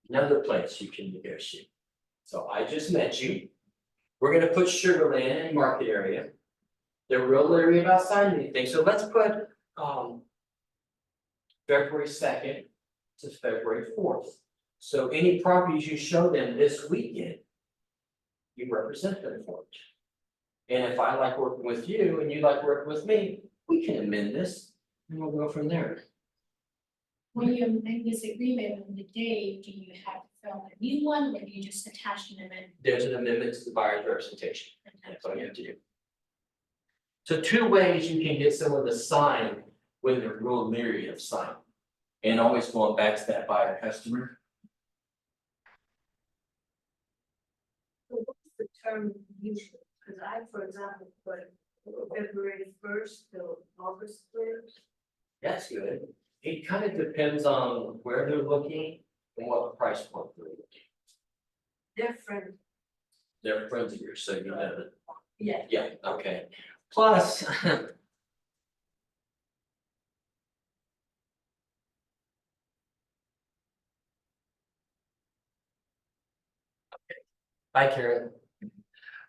Speaker 1: Another place you can negotiate. So I just met you. We're gonna put Sugarland in market area. They're real leery about signing anything, so let's put February 2nd to February 4th. So any properties you show them this weekend, you represent them for it. And if I like working with you and you like working with me, we can amend this and we'll go from there.
Speaker 7: When you make this agreement on the day, do you have to fill a new one, or do you just attach an amendment?
Speaker 1: There's an amendment to the buyer's representation. That's all you have to do. So 2 ways you can get someone to sign when they're real leery of signing. And always going back to that buyer customer.
Speaker 5: So what's the term usually? Because I, for example, put February 1st till August 1st.
Speaker 1: That's good. It kind of depends on where they're looking and what price point they're looking.
Speaker 5: Different,
Speaker 1: They're friends of yours, so you know that.
Speaker 5: yeah.
Speaker 1: Yeah, okay. Plus. Bye, Karen.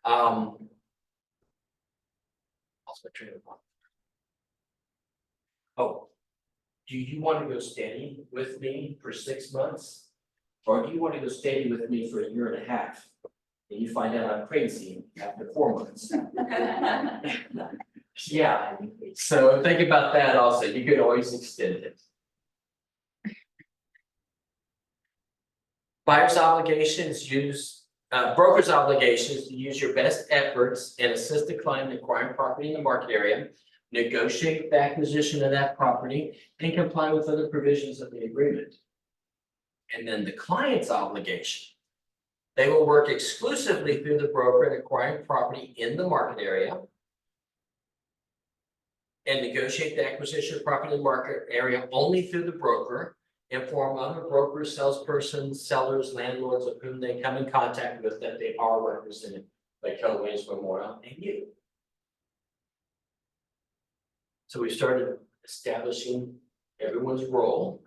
Speaker 1: Lost my train of thought. Oh, do you want to go steady with me for 6 months? Or do you want to go stay with me for a year and a half? And you find out I'm crazy after 4 months. Yeah, so think about that also, you could always extend it. Buyer's obligations broker's obligations to use your best efforts and assist the client in acquiring property in the market area. Negotiate the acquisition of that property and comply with other provisions of the agreement. And then the client's obligation. They will work exclusively through the broker in acquiring property in the market area. And negotiate the acquisition of property in the market area only through the broker. Inform other brokers, salespersons, sellers, landlords of whom they come in contact with that they are represented by Keller Williams Memorial and you. So we started establishing everyone's role.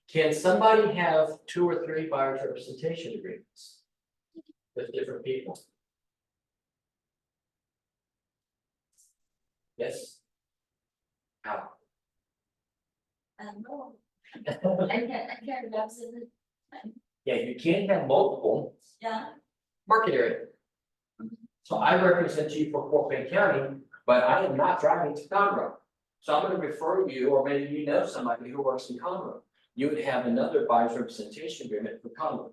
Speaker 1: Can somebody have 2 or 3 buyer's representation agreements with different people? Yes? How?
Speaker 4: No, I can represent,
Speaker 1: Yeah, you can't have multiple
Speaker 4: yeah,
Speaker 1: market area. So I represent you for Fort Bend County, but I am not driving to Conroe. So I'm gonna refer you, or maybe you know somebody who works in Conroe. You would have another buyer's representation agreement for Conroe.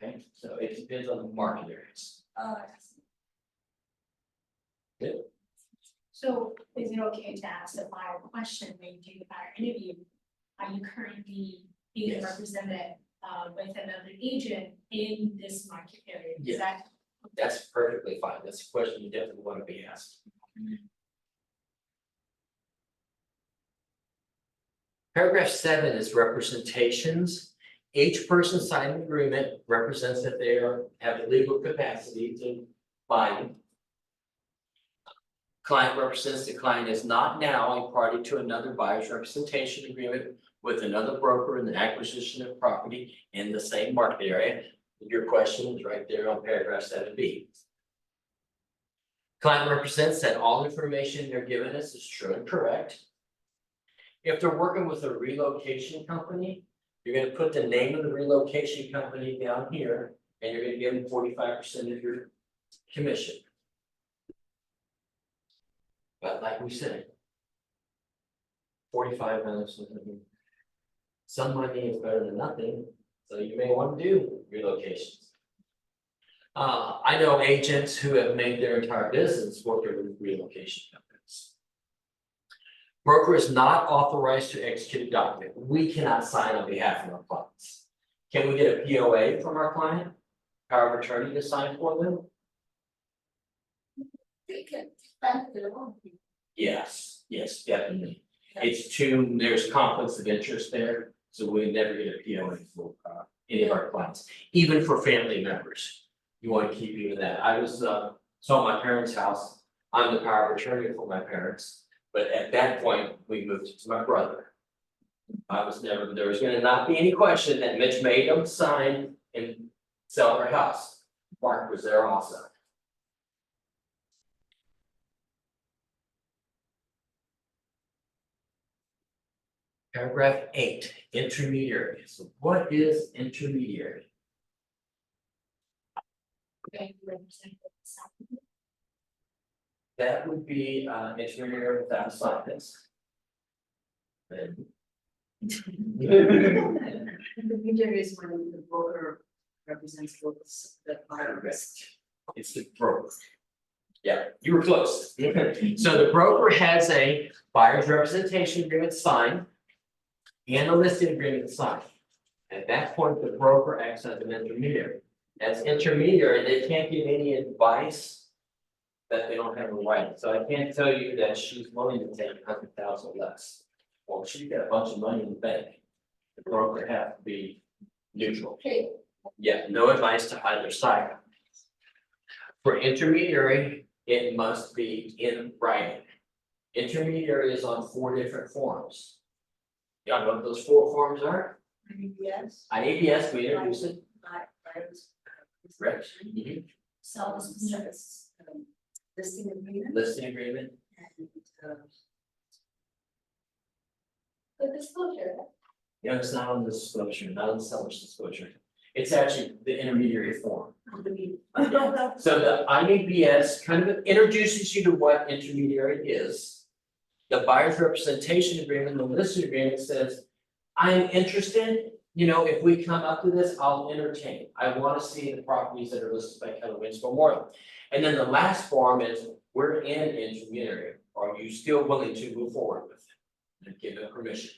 Speaker 1: Okay, so it depends on the market areas. Good.
Speaker 7: So is it okay to ask the buyer a question when you do the buyer interview? Are you currently being
Speaker 1: Yes.
Speaker 7: represented with another agent in this market area?
Speaker 1: Yeah.
Speaker 7: Is that?
Speaker 1: That's perfectly fine. That's a question you definitely want to be asked. Paragraph 7 is representations. Each person signing an agreement represents that they have legal capacity to bind. Client represents the client is not now a party to another buyer's representation agreement with another broker in the acquisition of property in the same market area. Your question is right there on paragraph 7B. Client represents that all information they're giving us is true and correct. If they're working with a relocation company, you're gonna put the name of the relocation company down here, and you're gonna give them 45% of your commission. But like we said, 45 minutes, some money is better than nothing, so you may want to do relocations. I know agents who have made their entire business working with relocation companies. Broker is not authorized to execute a document. We cannot sign on behalf of our clients. Can we get a POA from our client? Power of attorney to sign for them?
Speaker 4: they can spend their own.
Speaker 1: Yes, definitely. There's conflicts of interest there, so we never get a POA for any of our clients, even for family members. You want to keep even that. I was so at my parents' house, I'm the power of attorney for my parents, but at that point, we moved it to my brother. There was gonna not be any question that Mitch made them sign and sell their house. Mark was there also. Paragraph 8, intermediary. So what is intermediary?
Speaker 7: Going to represent the
Speaker 1: That would be intermediary without assignments. And
Speaker 5: Intermediary is when the broker represents both the buyers.
Speaker 1: it's the broker. Yeah, you were close. So the broker has a buyer's representation agreement signed and a listing agreement signed. At that point, the broker acts as an intermediary. As intermediary, they can't give any advice that they don't have a right. So I can't tell you that she's willing to take 100,000 less. Well, she's got a bunch of money in the bank. The broker has to be neutral.
Speaker 4: Okay,
Speaker 1: Yeah, no advice to either side. For intermediary, it must be in writing. Intermediary is on 4 different forms. Y'all know what those 4 forms are?
Speaker 5: Yes.
Speaker 1: IABS, we introduced it.
Speaker 5: Buyers.
Speaker 1: Correct. Mhm.
Speaker 7: Sellers.
Speaker 5: Listing agreement
Speaker 1: Listing agreement,
Speaker 5: and
Speaker 4: the disclosure,
Speaker 1: You know, it's not on the disclosure, not on the seller's disclosure. It's actually the intermediary form. So the IABS kind of introduces you to what intermediary is. The buyer's representation agreement, the listed agreement says, I'm interested, you know, if we come up to this, I'll entertain. I want to see the properties that are listed by Keller Williams Memorial. And then the last form is, we're in intermediary. Are you still willing to move forward with it? And give them permission.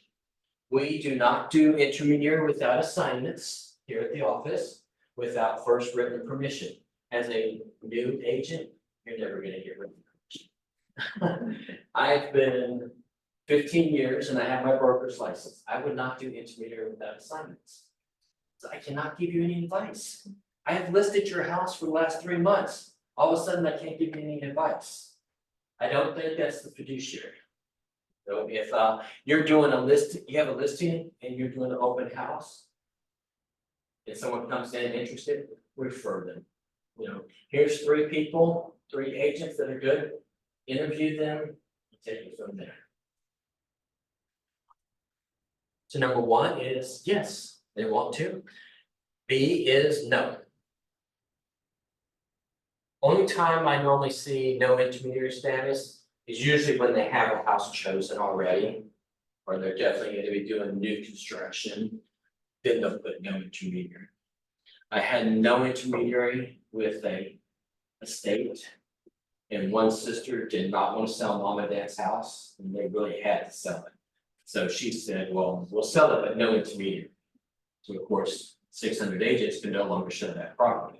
Speaker 1: We do not do intermediary without assignments here at the office, without first written permission. As a new agent, you're never gonna get written permission. I've been 15 years and I have my broker's license. I would not do intermediary without assignments. So I cannot give you any advice. I have listed your house for the last 3 months. All of a sudden, I can't give you any advice. I don't think that's the fiduciary. So if you're doing a list, you have a listing and you're doing an open house. If someone comes in interested, refer them. You know, here's 3 people, 3 agents that are good. Interview them, take it from there. So number 1 is yes, they want to. B is no. Only time I normally see no intermediary status is usually when they have a house chosen already. Or they're definitely gonna be doing new construction, then they'll put no intermediary. I had no intermediary with a estate. And one sister did not want to sell mom and dad's house, and they really had to sell it. So she said, well, we'll sell it, but no intermediary. So of course, 600 agents can no longer show that property.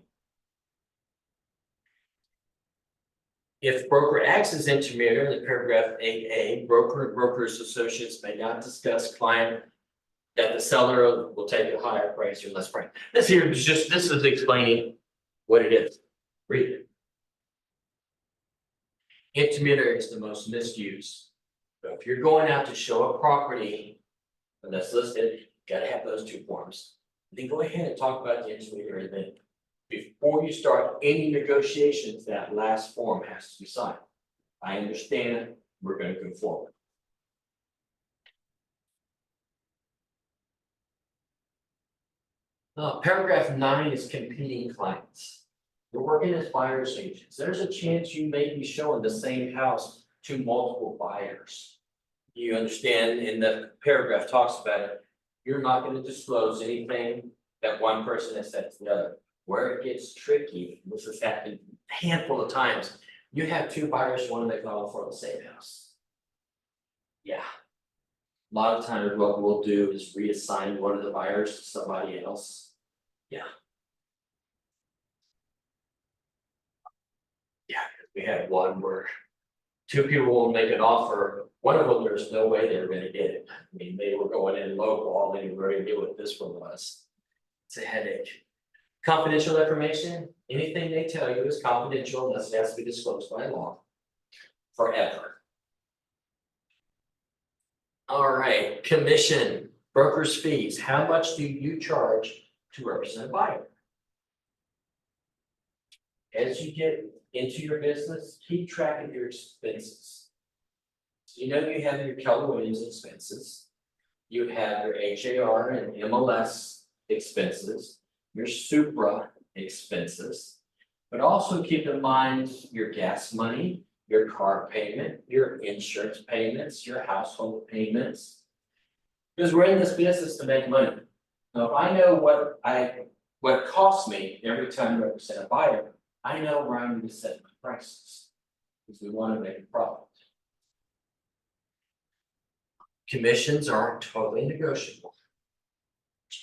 Speaker 1: If broker acts as intermediary, in paragraph 8A, broker and broker's associates may not discuss client that the seller will take a higher price or less price. This is explaining what it is. Read it. Intermediary is the most misused. So if you're going out to show a property that's listed, you gotta have those 2 forms. Then go ahead and talk about the intermediary then. Before you start any negotiations, that last form has to be signed. I understand, we're gonna go forward. Paragraph 9 is competing clients. You're working as buyer's agents. There's a chance you may be showing the same house to multiple buyers. You understand, in the paragraph talks about it, you're not going to disclose anything that one person has said to the other. Where it gets tricky, this has happened a handful of times, you have 2 buyers wanting to make an offer for the same house. Yeah. A lot of times what we'll do is reassign one of the buyers to somebody else. Yeah. Yeah, we had one where 2 people will make an offer. One of them, there's no way they were gonna get it. I mean, they were going in low, they already knew what this one was. It's a headache. Confidential information, anything they tell you is confidential unless it has to be disclosed by law. Forever. All right, commission, broker's fees. How much do you charge to represent a buyer? As you get into your business, keep track of your expenses. So you know you have your Keller Williams expenses. You have your HAR and MLS expenses, your Supra expenses. But also keep in mind your gas money, your car payment, your insurance payments, your household payments. Because we're in this business to make money. Now, if I know what it costs me every time I represent a buyer, I know where I'm going to set my prices. Because we want to make a profit. Commissions are totally negotiable.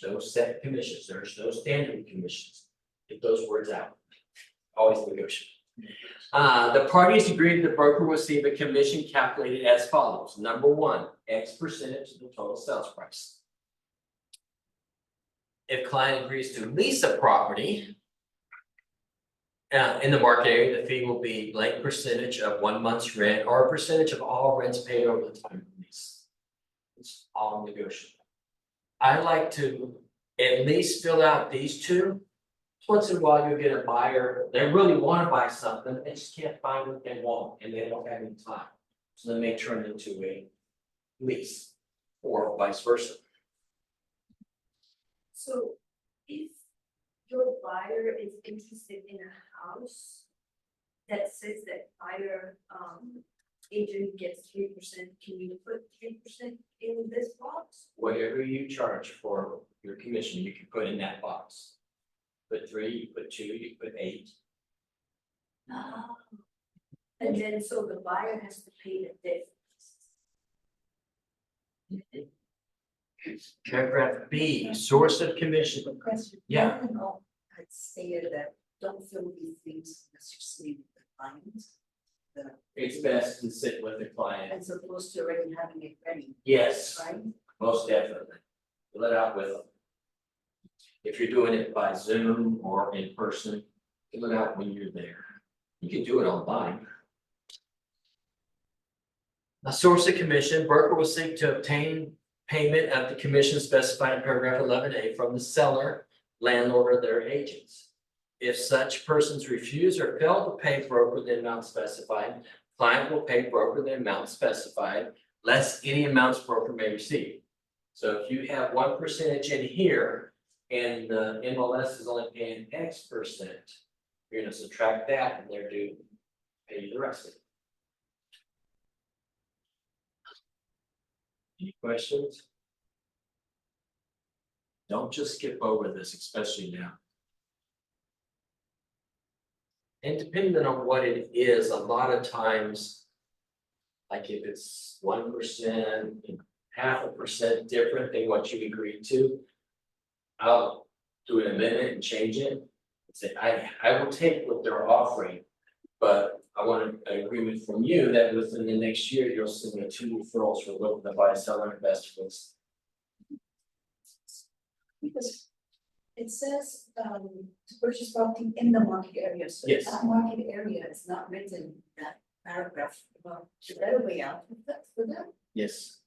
Speaker 1: There's no set commissions, there's no standard commissions. Get those words out. Always negotiable. The parties agreed the broker will receive a commission calculated as follows. Number 1, X percentage of the total sales price. If client agrees to lease a property in the market area, the fee will be blank percentage of 1 month's rent or a percentage of all rents paid over the time of the lease. It's all negotiable. I like to at least fill out these 2. Once in a while, you'll get a buyer, they really want to buy something, they just can't find what they want and they don't have any time. So they may turn it into a lease or vice versa.
Speaker 5: So if your buyer is interested in a house that says that buyer, agent gets 3%, can you put 3% in this box?
Speaker 1: Whatever you charge for your commission, you can put in that box. Put 3, you put 2, you put 8.
Speaker 5: And then so the buyer has to pay the difference.
Speaker 1: Paragraph B, source of commission.
Speaker 5: Question.
Speaker 1: Yeah.
Speaker 5: Rather than all, I'd say that don't fill these things unless you're sitting with the client.
Speaker 1: It's best to sit with the client.
Speaker 5: As opposed to already having it ready,
Speaker 1: Yes,
Speaker 5: right?
Speaker 1: most definitely. Fill it out with them. If you're doing it by Zoom or in person, fill it out when you're there. You can do it online. A source of commission, broker will seek to obtain payment of the commission specified in paragraph 11A from the seller, landlord, or their agents. If such persons refuse or fail to pay broker the amount specified, client will pay broker the amount specified, less any amounts broker may receive. So if you have 1% in here and the MLS is only paying X percent, you're gonna subtract that and they're due pay you the rest of it. Any questions? Don't just skip over this, especially now. And depending on what it is, a lot of times, like if it's 1%, 0.5% different than what you agreed to, I'll do an amendment and change it. Say, I will take what they're offering, but I want an agreement from you that within the next year, you'll submit 2 referrals for looking to buy, sell, or invest with.
Speaker 5: Because it says, to purchase property in the market area, so
Speaker 1: Yes.
Speaker 5: that market area is not written in that paragraph, well, should that way out for them?
Speaker 1: Yes.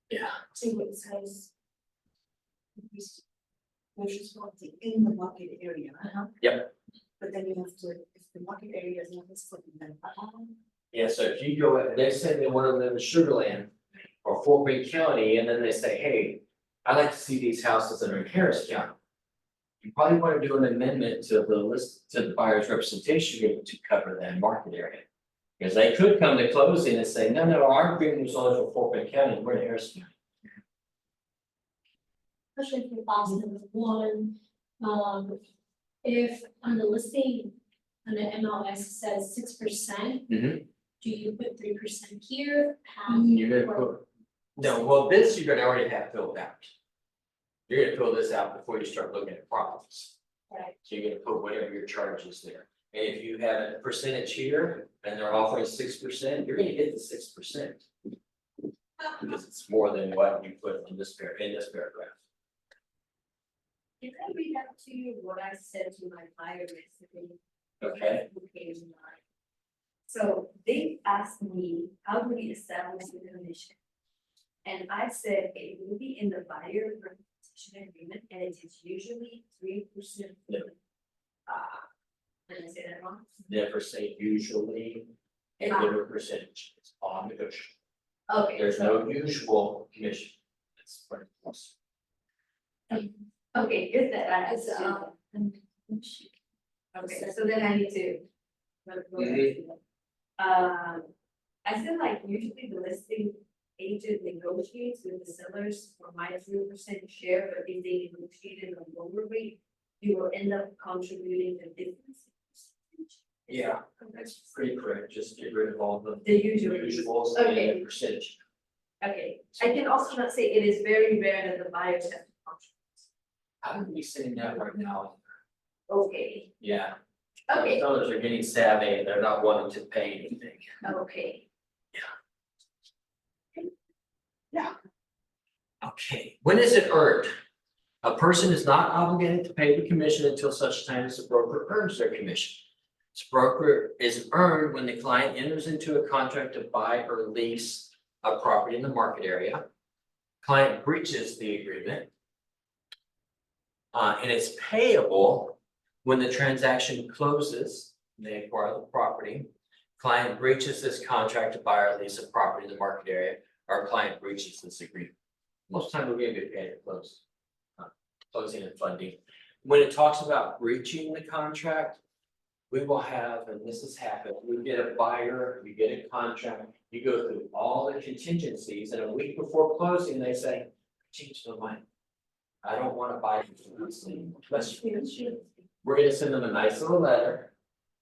Speaker 1: Yeah,
Speaker 5: See what it says. Purchase property in the market area.
Speaker 1: Yep.
Speaker 5: But then you have to, if the market area is not listed, then.
Speaker 1: yeah, so if you go, they say they want to live in Sugar Land or Fort Wayne County, and then they say, hey, I like to see these houses that are in Harris County. You probably want to do an amendment to the list, to the buyer's representation agreement to cover that market area. Because they could come to closing and say, no, our agreement was only for Fort Wayne County, we're in Harris County.
Speaker 7: Question for Boston one, if on the listing, on the MLS says 6%.
Speaker 1: Mhm.
Speaker 7: Do you put 3% here?
Speaker 1: You're gonna put, no, well, this you're gonna already have filled out. You're gonna fill this out before you start looking at properties.
Speaker 7: Right.
Speaker 1: So you're gonna put whatever your charge is there. And if you have a percentage here and they're offering 6%, you're gonna get the 6%. Because it's more than what you put in this paragraph.
Speaker 5: Can I read out to you what I said to my buyer yesterday?
Speaker 1: Okay.
Speaker 5: So they asked me, how do we establish the commission? And I said, it will be in the buyer representation agreement, and it is usually 3%.
Speaker 1: Yeah.
Speaker 5: Did I say that wrong?
Speaker 1: Never say usually, and give a percentage, it's on negotiable.
Speaker 5: Okay.
Speaker 1: There's no usual commission. It's pretty close.
Speaker 5: Okay, good that I, okay, so then I need to. I feel like usually the listing agent negotiates with the sellers for my 3% share, but if they negotiated a lower rate, you will end up contributing the difference.
Speaker 1: Yeah, that's pretty correct, just get rid of all the
Speaker 5: The usual.
Speaker 1: usuals and
Speaker 5: Okay.
Speaker 1: the percentage.
Speaker 5: Okay, I can also not say it is very rare that the buyers have to contribute.
Speaker 1: How are we saying that right now?
Speaker 5: Okay,
Speaker 1: Yeah.
Speaker 5: okay,
Speaker 1: Sellers are getting savvy and they're not wanting to pay anything.
Speaker 5: okay.
Speaker 1: Okay, when is it earned? A person is not obligated to pay the commission until such time as the broker earns their commission. This broker is earned when the client enters into a contract to buy or lease a property in the market area. Client breaches the agreement. And it's payable when the transaction closes, they acquire the property. Client breaches this contract to buy or lease a property in the market area. our client breaches this agreement. Most time we're gonna get paid at close. Closing and funding. When it talks about breaching the contract, we will have, and this has happened, we get a buyer, we get a contract, you go through all the contingencies, and a week before closing, they say, change my mind. I don't wanna buy this thing, we're gonna send them a nice little letter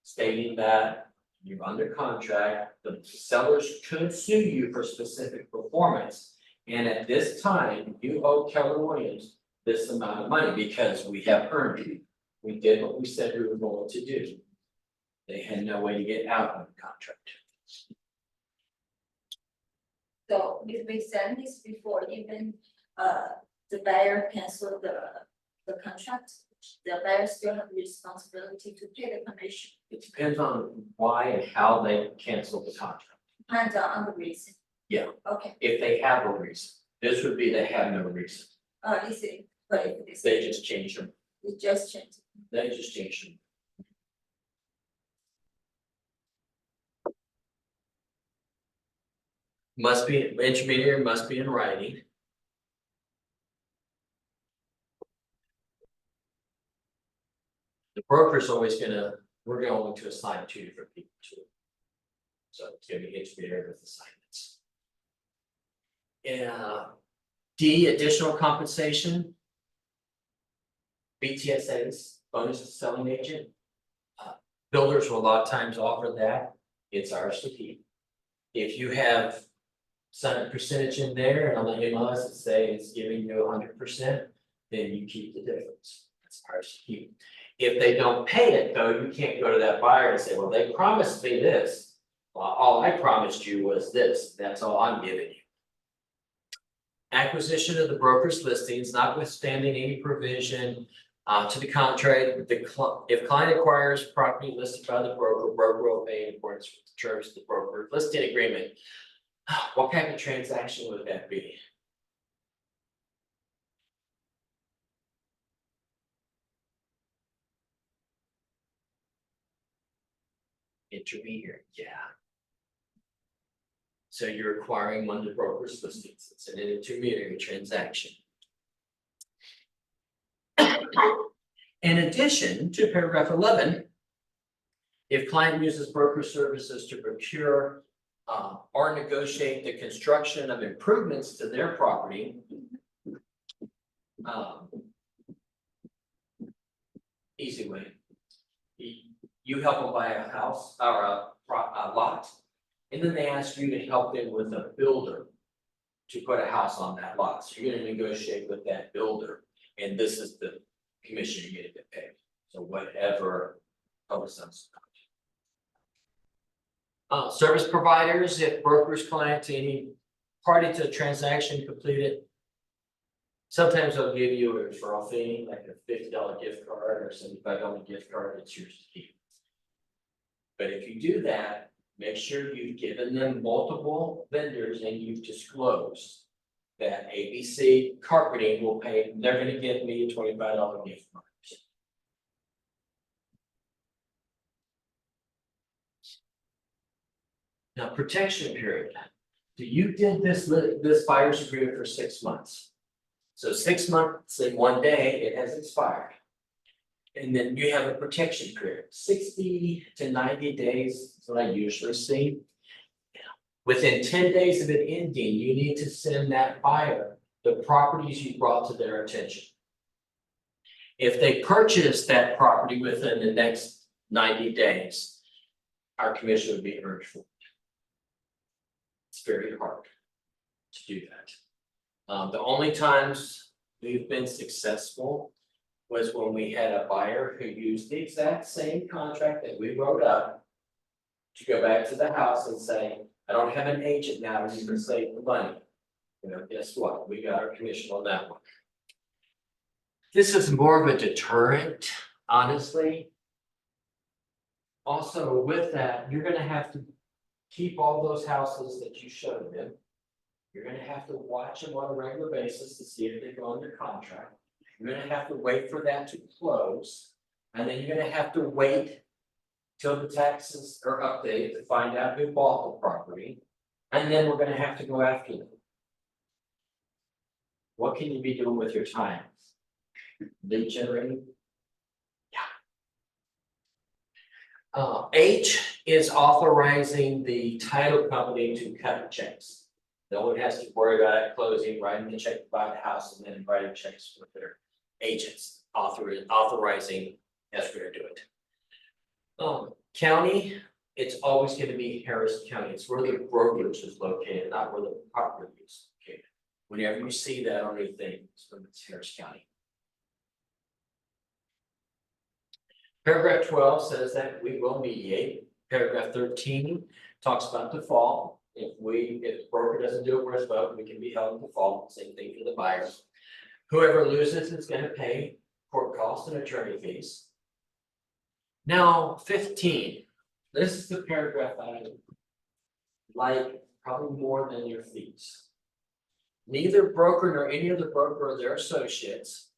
Speaker 1: stating that you're under contract, the sellers could sue you for specific performance. And at this time, you owe Keller Williams this amount of money because we have earned it. We did what we said we were going to do. They had no way to get out of the contract.
Speaker 4: So if we send this before even the buyer cancel the contract, the buyer still have the responsibility to pay the commission.
Speaker 1: It depends on why and how they canceled the contract.
Speaker 4: Depends on the reason.
Speaker 1: Yeah.
Speaker 4: Okay,
Speaker 1: If they have a reason, this would be they have no reason.
Speaker 4: is it, but if it's.
Speaker 1: They just change them.
Speaker 4: It just changed.
Speaker 1: They just change them. Must be, intermediary must be in writing. The broker's always gonna, we're going to assign two different people to it. So it's gonna be intermediary with assignments. Yeah. D, additional compensation. BTSA's, bonus to selling agent. Builders will a lot of times offer that, it's ours to keep. If you have some percentage in there, and I'll let you know, as it say it's giving you 100%, then you keep the difference, that's ours to keep. If they don't pay it, though, you can't go to that buyer and say, well, they promised me this. Well, all I promised you was this, that's all I'm giving you. Acquisition of the broker's listings, notwithstanding any provision to the contrary, if client acquires property listed by the broker, broker will pay in accordance with the terms of the broker listing agreement. What kind of transaction would that be? Intermediary, yeah. So you're acquiring one of the broker's listings, it's an intermediary transaction. In addition to paragraph 11, if client uses broker services to procure or negotiate the construction of improvements to their property. Easy way. You help them buy a house or a lot, and then they ask you to help them with a builder to put a house on that lot. So you're gonna negotiate with that builder, and this is the commission you're gonna get paid. So whatever covers them. Service providers, if brokers, clients, any party to a transaction completed. Sometimes they'll give you a referral fee, like a $50 gift card or $75 gift card, it's yours to keep. But if you do that, make sure you've given them multiple vendors and you've disclosed that ABC Carpeting will pay, they're gonna give me a $25 gift card. Now, protection period. So you did this buyer's agreement for 6 months. So 6 months and 1 day, it has expired. And then you have a protection period, 60 to 90 days is what I usually see. Within 10 days of it ending, you need to send that buyer the properties you brought to their attention. If they purchase that property within the next 90 days, our commission would be urged for it. It's very hard to do that. The only times we've been successful was when we had a buyer who used the exact same contract that we wrote up to go back to the house and say, I don't have an agent now, you can save the money. You know, guess what? We got our commission on that one. This is more of a deterrent, honestly. Also, with that, you're gonna have to keep all those houses that you showed them. You're gonna have to watch them on a regular basis to see if they go under contract. You're gonna have to wait for that to close. And then you're gonna have to wait till the taxes are updated to find out who bought the property. And then we're gonna have to go after them. What can you be doing with your time? Lead generating? H is authorizing the title company to cut checks. No one has to worry about it closing, writing the check to buy the house, and then writing checks with their agents, authorizing escrow to do it. County, it's always gonna be Harris County, it's where the brokerage is located, not where the property is located. Whenever you see that on anything, it's Harris County. Paragraph 12 says that we will mediate. Paragraph 13 talks about default. If the broker doesn't do it for us, but we can be held in default, same thing for the buyers. Whoever loses is gonna pay court costs and attorney fees. Now, 15, this is the paragraph I like probably more than your fees. Neither broker nor any other broker or their associates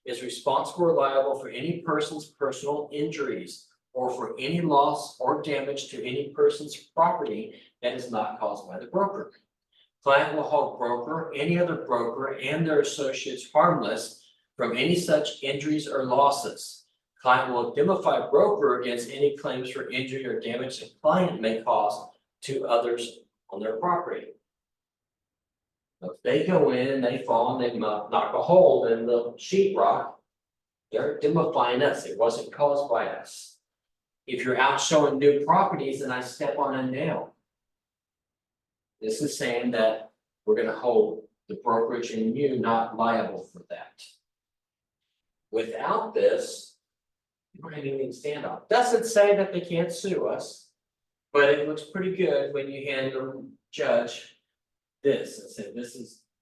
Speaker 1: is responsible or liable for any person's personal injuries or for any loss or damage to any person's property that is not caused by the broker. Client will hold broker, any other broker, and their associates harmless from any such injuries or losses. Client will indemnify broker against any claims for injury or damage the client may cause to others on their property. If they go in and they fall and they knock a hole in the sheetrock, they're indemnifying us, it wasn't caused by us. If you're out showing new properties and I step on a nail. This is saying that we're gonna hold the brokerage and you not liable for that. Without this, you don't have anything to stand on. Doesn't say that they can't sue us, but it looks pretty good when you hand the judge this and say,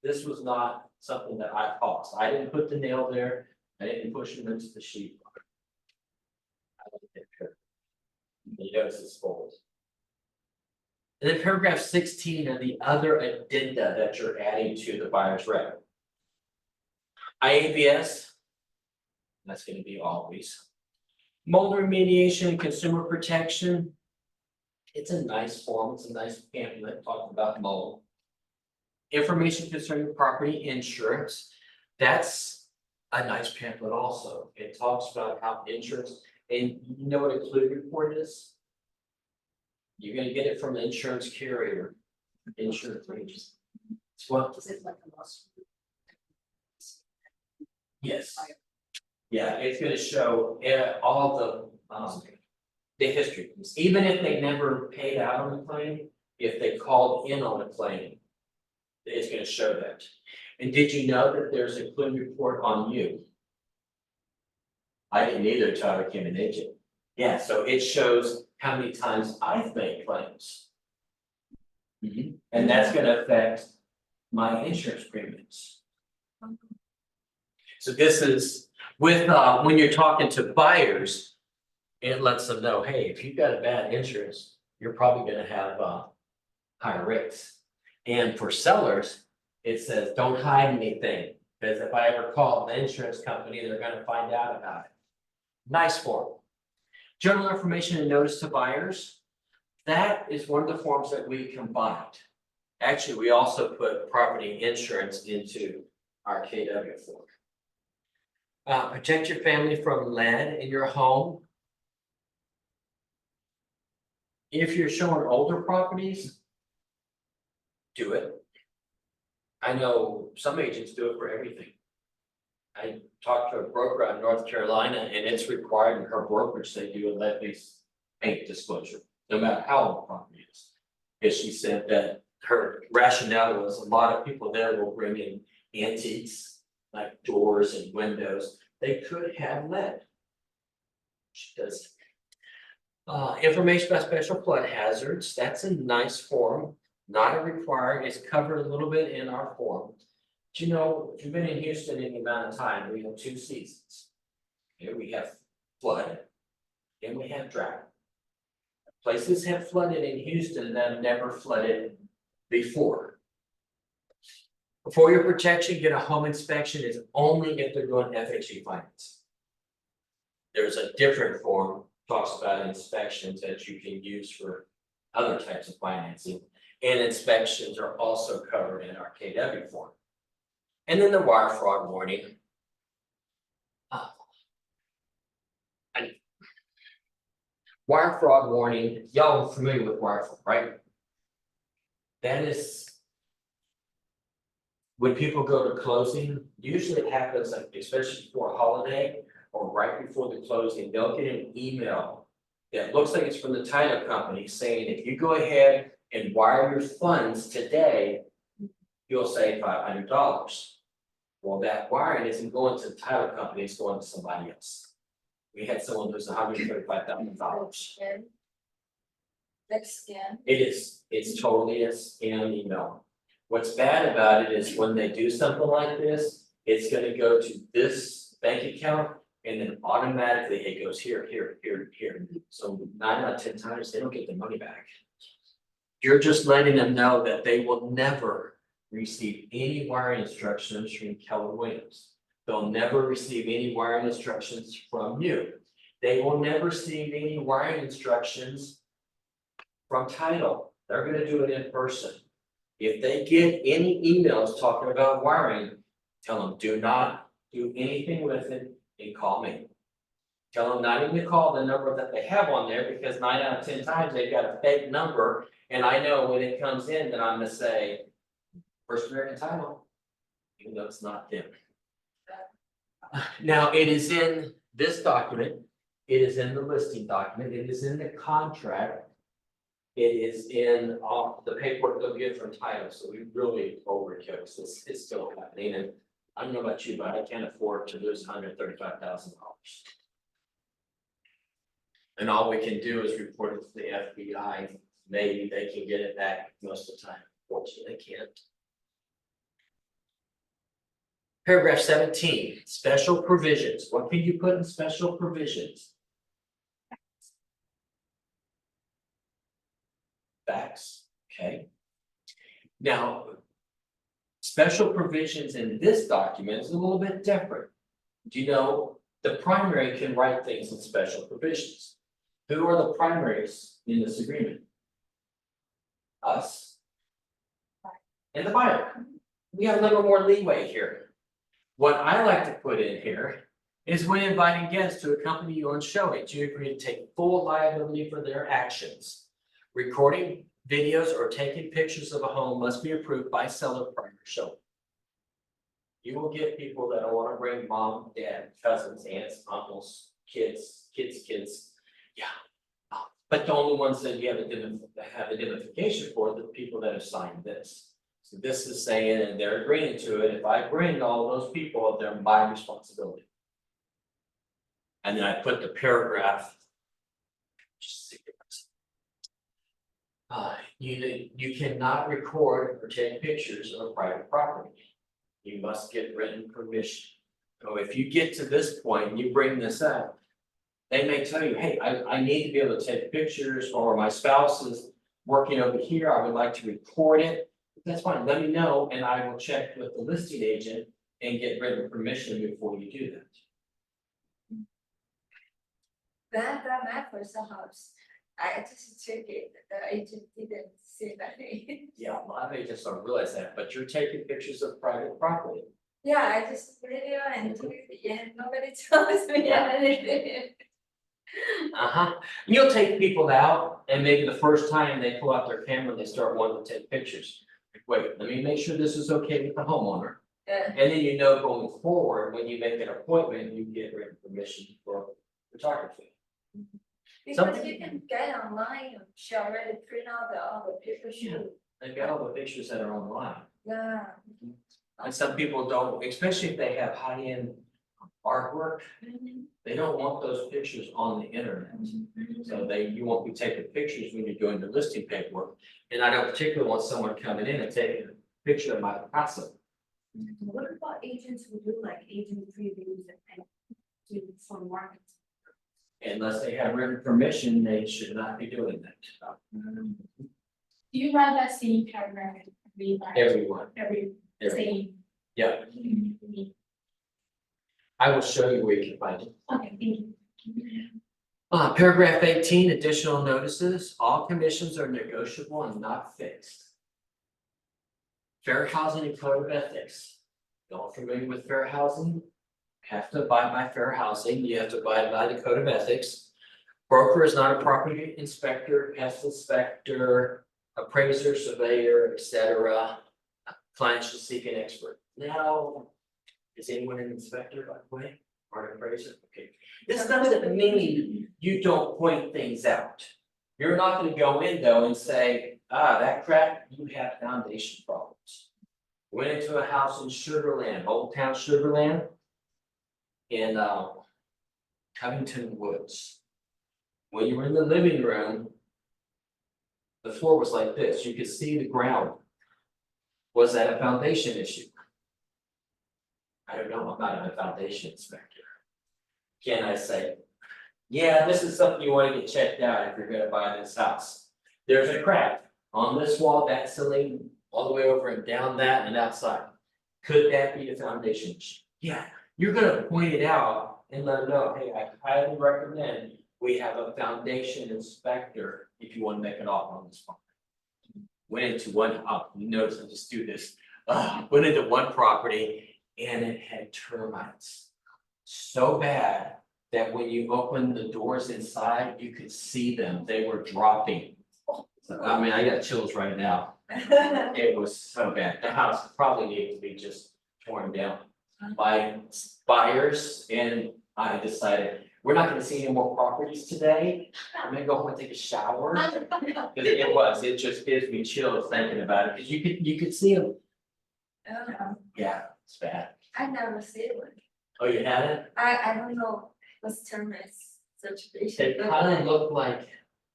Speaker 1: this was not something that I caused. I didn't put the nail there. I didn't push him into the sheetrock. I don't take care. You notice it's fold. And then paragraph 16 are the other addenda that you're adding to the buyer's rep. IABS, that's gonna be always. Mold remediation and consumer protection. It's a nice form, it's a nice pamphlet talking about mold. Information concerning property insurance, that's a nice pamphlet also. It talks about how insurance, and you know what a clue report is? You're gonna get it from the insurance carrier, insurance agent. It's what,
Speaker 5: Is it like a loss?
Speaker 1: yes. Yeah, it's gonna show all the history, even if they never paid out on the claim, if they called in on a claim. It's gonna show that. And did you know that there's a claim report on you? I didn't either until I became an agent. Yeah, so it shows how many times I've made claims. And that's gonna affect my insurance premiums. So this is with, when you're talking to buyers, it lets them know, hey, if you've got a bad insurance, you're probably gonna have, higher rates. And for sellers, it says, don't hide anything, because if I ever call the insurance company, they're gonna find out about it. Nice form. General information and notice to buyers. That is one of the forms that we combined. Actually, we also put property insurance into our KW form. Protect your family from lead in your home. If you're showing older properties, do it. I know some agents do it for everything. I talked to a broker out in North Carolina and it's required in her brokerage, they do a lead-based paint disclosure, no matter how old the property is. Because she said that her rationale was a lot of people there will bring in antiques, like doors and windows, they could have lead. She does. Information about special flood hazards, that's a nice form, not a required, it's covered a little bit in our form. Do you know, if you've been in Houston any amount of time, we have 2 seasons. Here we have flood, and we have drought. Places have flooded in Houston that have never flooded before. For your protection, get a home inspection is only if they're doing FHA finance. There's a different form, talks about inspections that you can use for other types of financing. And inspections are also covered in our KW form. And then the wire fraud warning. And wire fraud warning, y'all are familiar with wire fraud, right? That is. When people go to closing, usually it happens like especially before a holiday or right before the closing, they'll get an email. That looks like it's from the title company saying, if you go ahead and wire your funds today, you'll save $500. Well, that wiring isn't going to the title company, it's going to somebody else. We had someone lose $135,000.
Speaker 4: Let's scan.
Speaker 1: It's totally a scam email. What's bad about it is when they do something like this, it's gonna go to this bank account. And then automatically it goes here. So 9 out of 10 times, they don't get their money back. You're just letting them know that they will never receive any wiring instructions from Keller Williams. They'll never receive any wiring instructions from you. They will never receive any wiring instructions from title. They're gonna do it in person. If they get any emails talking about wiring, tell them, do not do anything with it and call me. Tell them not even to call the number that they have on there because 9 out of 10 times they've got a fake number. And I know when it comes in that I'm gonna say, First American Title, even though it's not them. Now, it is in this document, it is in the listing document, it is in the contract. It is in the paperwork they'll get from title, so we really overkill, because it's still happening, and I don't know about you, but I can't afford to lose $135,000. And all we can do is report it to the FBI, maybe they can get it back most of the time, fortunately they can't. Paragraph 17, special provisions, what can you put in special provisions? Facts, okay. Now, special provisions in this document is a little bit different. Do you know, the primary can write things in special provisions. Who are the primaries in this agreement? Us. And the buyer. We have a little more leeway here. What I like to put in here is when inviting guests to accompany you on showings, you agree to take full liability for their actions. Recording videos or taking pictures of a home must be approved by seller prior to showing. You will get people that want to bring mom, dad, cousins, aunts, uncles, kids. Yeah. But the only ones that you have identification for are the people that have signed this. So this is saying, and they're agreeing to it, if I bring all those people, they're my responsibility. And then I put the paragraph. You cannot record or take pictures of private property. You must get written permission. So if you get to this point and you bring this up, they may tell you, hey, I need to be able to take pictures, or my spouse is working over here, I would like to record it. That's fine, let me know and I will check with the listing agent and get written permission before you do that.
Speaker 4: That my first house, I just checked it, the agent didn't say that.
Speaker 1: Yeah, a lot of agents don't realize that, but you're taking pictures of private property.
Speaker 4: Yeah, I just video and TV and nobody tells me anything.
Speaker 1: You'll take people out and maybe the first time they pull out their camera, they start wanting to take pictures. Wait, let me make sure this is okay with the homeowner.
Speaker 4: Yeah.
Speaker 1: And then you know going forward, when you make an appointment, you get written permission for photography.
Speaker 4: Because you can get online, she already print out all the pictures.
Speaker 1: Yeah. They've got all the pictures that are online.
Speaker 4: Yeah.
Speaker 1: And some people don't, especially if they have high-end artwork, they don't want those pictures on the internet. So you won't be taking pictures when you're doing the listing paperwork. And I don't particularly want someone coming in and taking a picture of my Picasso.
Speaker 5: What about agents who do like agent previews and do for market?
Speaker 1: Unless they have written permission, they should not be doing that.
Speaker 7: Do you write that same paragraph
Speaker 1: Everyone.
Speaker 7: every
Speaker 1: Everyone.
Speaker 7: same?
Speaker 1: Yeah, I will show you where you can find it.
Speaker 7: Okay, thank you.
Speaker 1: Paragraph 18, additional notices. All commissions are negotiable and not fixed. Fair housing and code of ethics. Y'all familiar with fair housing? Have to abide by fair housing, you have to abide by the code of ethics. Broker is not a property inspector, pest inspector, appraiser, surveyor, etc. Client should seek an expert. Now, is anyone an inspector, by the way, or an appraiser? Okay. This doesn't mean you don't point things out. You're not gonna go in though and say, that crack, you have foundation problems. Went into a house in Sugar Land, Old Town Sugar Land. In Covington Woods. When you were in the living room. The floor was like this, you could see the ground. Was that a foundation issue? I don't know, I'm not a foundation inspector. Can I say, yeah, this is something you wanna get checked out if you're gonna buy this house. There's a crack on this wall, that ceiling, all the way over and down that and outside. Could that be a foundation issue? Yeah, you're gonna point it out and let them know, hey, I highly recommend we have a foundation inspector if you wanna make an offer on this property. Went into one, you notice I just do this, went into one property and it had termites. So bad that when you open the doors inside, you could see them, they were dropping. I mean, I got chills right now, it was so bad, the house probably needed to be just torn down. By buyers, and I decided, we're not gonna see any more properties today. I'm gonna go home and take a shower. It just gives me chills thinking about it, cause you could see them. Yeah, it's bad.
Speaker 4: I never see one.
Speaker 1: Oh, you had it?
Speaker 4: I don't know what's term is such
Speaker 1: They
Speaker 4: patient.
Speaker 1: kinda look like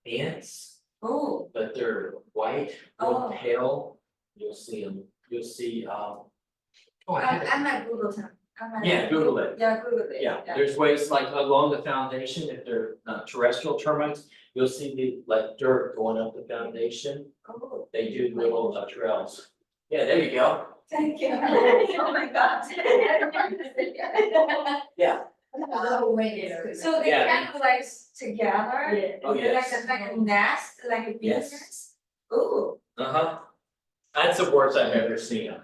Speaker 1: ants,
Speaker 4: Oh,
Speaker 1: but they're white, little
Speaker 4: Oh.
Speaker 1: pale. You'll see them, you'll see, oh, I had it.
Speaker 4: I might Google them. I might
Speaker 1: Yeah, Google it.
Speaker 4: Yeah, Google it.
Speaker 1: Yeah, there's ways like along the foundation, if they're terrestrial termites, you'll see the like dirt going up the foundation.
Speaker 4: Oh,
Speaker 1: They do little trails. Yeah, there you go.
Speaker 4: thank you. Oh my God.
Speaker 1: Yeah.
Speaker 4: So they
Speaker 1: Yeah.
Speaker 4: kind of like together,
Speaker 1: Oh,
Speaker 4: they're
Speaker 1: yes.
Speaker 4: like a nest, like a bee
Speaker 1: Yes.
Speaker 4: nest. Ooh.
Speaker 1: Uh-huh. That's the worst I've ever seen.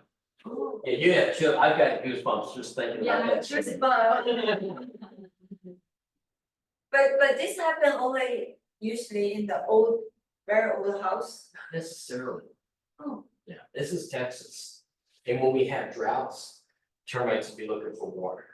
Speaker 4: Ooh.
Speaker 1: Yeah, you have chill, I've got goosebumps just thinking about
Speaker 4: Yeah,
Speaker 1: that.
Speaker 4: just about. But this happen only usually in the old, very old house.
Speaker 1: Not necessarily.
Speaker 4: Oh.
Speaker 1: Yeah, this is Texas. And when we have droughts, termites will be looking for water.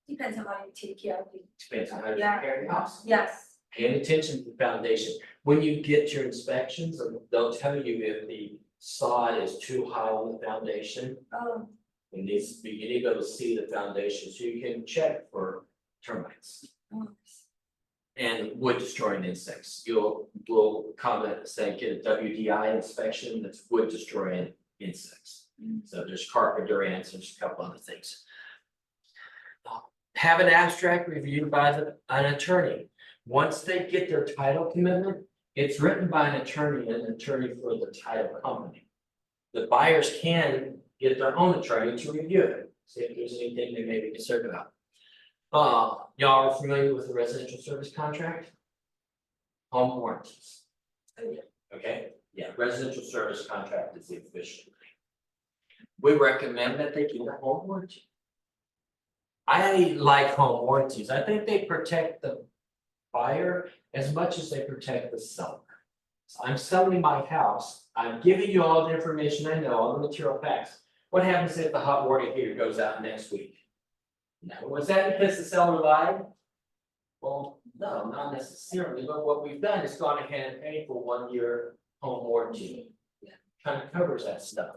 Speaker 4: Depends on how you take care of it.
Speaker 1: Depends on how you
Speaker 4: Yeah.
Speaker 1: prepare your house.
Speaker 4: Yes.
Speaker 1: Paying attention to the foundation. When you get your inspections, they'll tell you if the sod is too high on the foundation.
Speaker 4: Oh,
Speaker 1: It needs to be, you need to be able to see the foundation, so you can check for termites.
Speaker 4: oh.
Speaker 1: And wood destroying insects. Will comment saying get a WDI inspection, that's wood destroying insects. So there's carpenter ants, there's a couple other things. Have an abstract reviewed by an attorney. Once they get their title commitment, it's written by an attorney for the title company. The buyers can get their own attorney to review it, see if there's anything they may be concerned about. Y'all are familiar with the residential service contract? Home warranties. Okay, yeah, residential service contract is the official name. We recommend that they get a home warranty. I like home warranties, I think they protect the buyer as much as they protect the seller. So I'm selling my house, I'm giving you all the information I know, all the material facts. What happens if the hot water heater goes out next week? Now, was that because the seller lied? Well, no, not necessarily, but what we've done is gone ahead and paid for 1 year home warranty. Kind of covers that stuff.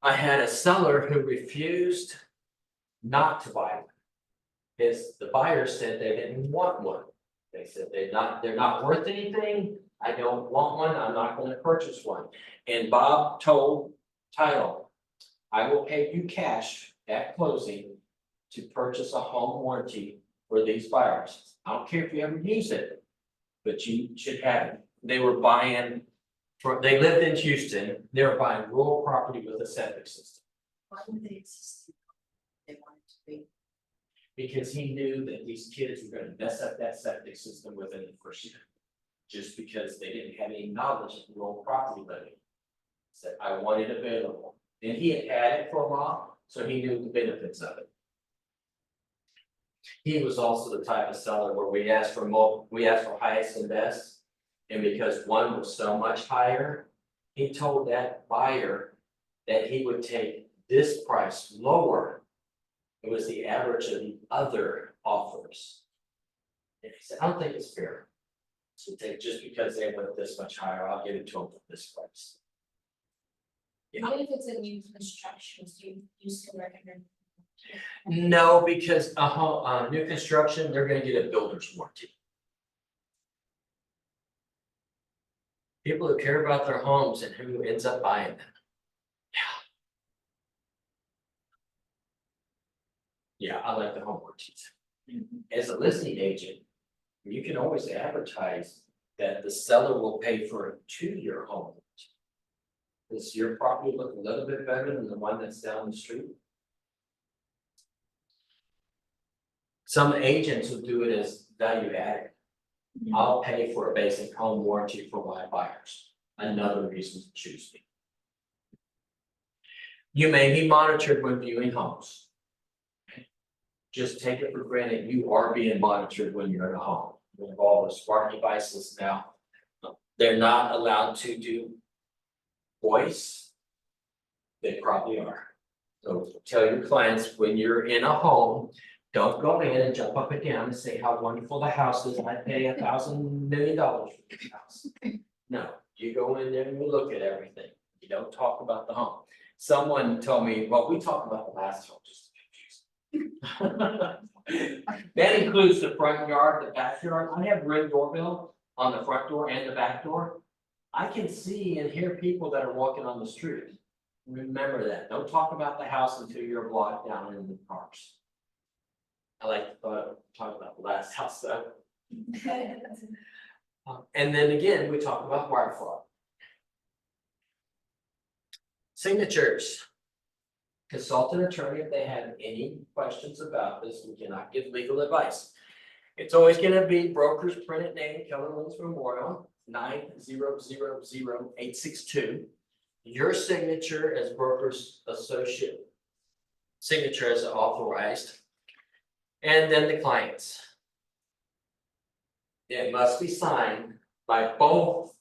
Speaker 1: I had a seller who refused not to buy one. The buyer said they didn't want one. They said they're not worth anything, I don't want one, I'm not gonna purchase one. And Bob told title, I will pay you cash at closing to purchase a home warranty for these buyers. I don't care if you ever use it, but you should have it. They were buying, they lived in Houston, they were buying rural property with a septic system.
Speaker 5: Why would they exist? They want it to be.
Speaker 1: Because he knew that these kids were gonna mess up that septic system within the first year. Just because they didn't have any knowledge of rural property living. Said, I want it available, and he had had it for a while, so he knew the benefits of it. He was also the type of seller where we asked for highest and best. And because one was so much higher, he told that buyer that he would take this price lower. It was the average of the other offers. And he said, I don't think it's fair. So take, just because they went this much higher, I'll give it to them for this price. Yeah.
Speaker 7: Even if it's a new construction, you still recommend.
Speaker 1: No, because a home, new construction, they're gonna get a builder's warranty. People who care about their homes and who ends up buying them. Yeah, I like the home warranties. As a listing agent, you can always advertise that the seller will pay for a 2-year home warranty. Does your property look a little bit better than the one that's down the street? Some agents will do it as value added. I'll pay for a basic home warranty for my buyers. Another reason to choose me. You may be monitored when viewing homes. Just take it for granted, you are being monitored when you're in a home. We have all the smart devices now. They're not allowed to do voice. They probably are. So tell your clients when you're in a home, don't go in and jump up and down and say how wonderful the house is, I pay $1,000 million for this house. No, you go in there and you look at everything, you don't talk about the home. Someone told me, well, we talked about the last home, just to confuse. That includes the front yard, the backyard, I have Ring doorbell on the front door and the back door. I can see and hear people that are walking on the street. Remember that, don't talk about the house until you're blocked down in the cars. I like to talk about the last house though. And then again, we talk about wire fraud. Signatures. Consult an attorney if they have any questions about this. We cannot give legal advice. It's always gonna be broker's printed name, Keller Williams Memorial, 9000862. Your signature as broker's associate. Signature as authorized. And then the clients. It must be signed by both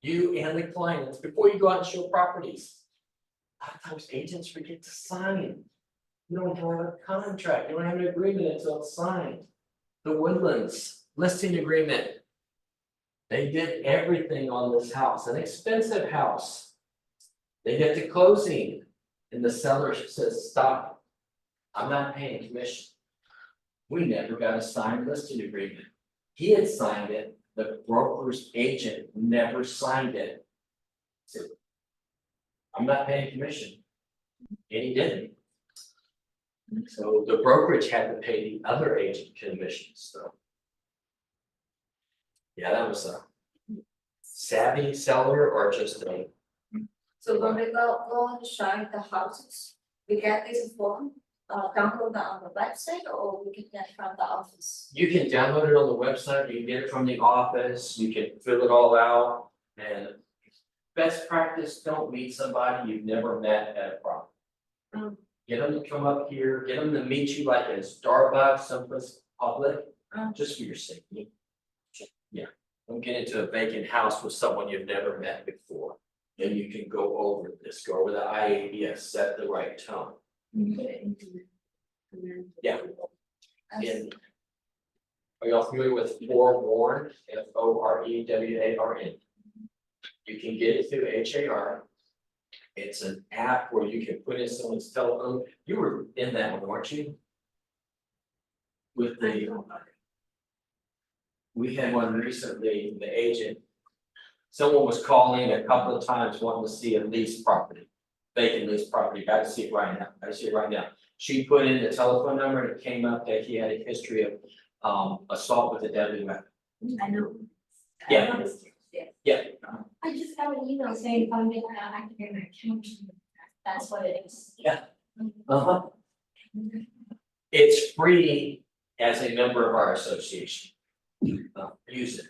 Speaker 1: you and the clients before you go out and show properties. A lot of times agents forget to sign. You don't have a contract, you don't have an agreement until it's signed. The Woodlands listing agreement. They did everything on this house, an expensive house. They get to closing and the seller says, stop. I'm not paying commission. We never got a signed listing agreement. He had signed it, the broker's agent never signed it. Said, I'm not paying commission. And he didn't. So the brokerage had to pay the other agent commissions, so. Yeah, that was a savvy seller or just a,
Speaker 4: So when we go and show the houses, we get this form, download that on the website or we can get from the office.
Speaker 1: you can download it on the website, you can get it from the office, you can fill it all out. And best practice, don't meet somebody you've never met at a property. Get them to come up here, get them to meet you like at Starbucks, someplace public, just for your safety. Yeah, don't get into a vacant house with someone you've never met before. Then you can go over this, go over the IABS, set the right tone. Yeah. And are y'all familiar with Forewarn, FOREWARN? You can get it through HAR. It's an app where you can put in someone's telephone. You were in that one, weren't you? With the. We had one recently, the agent. Someone was calling a couple of times wanting to see a lease property. Vacant lease property, got to see it right now, got to see it right now. She put in the telephone number and it came up that he had a history of assault with a deadly weapon.
Speaker 5: I know.
Speaker 1: Yeah. Yeah,
Speaker 7: I just got an email saying if I'm gonna activate my account, that's what it is.
Speaker 1: uh-huh. It's free as a member of our association. Use it.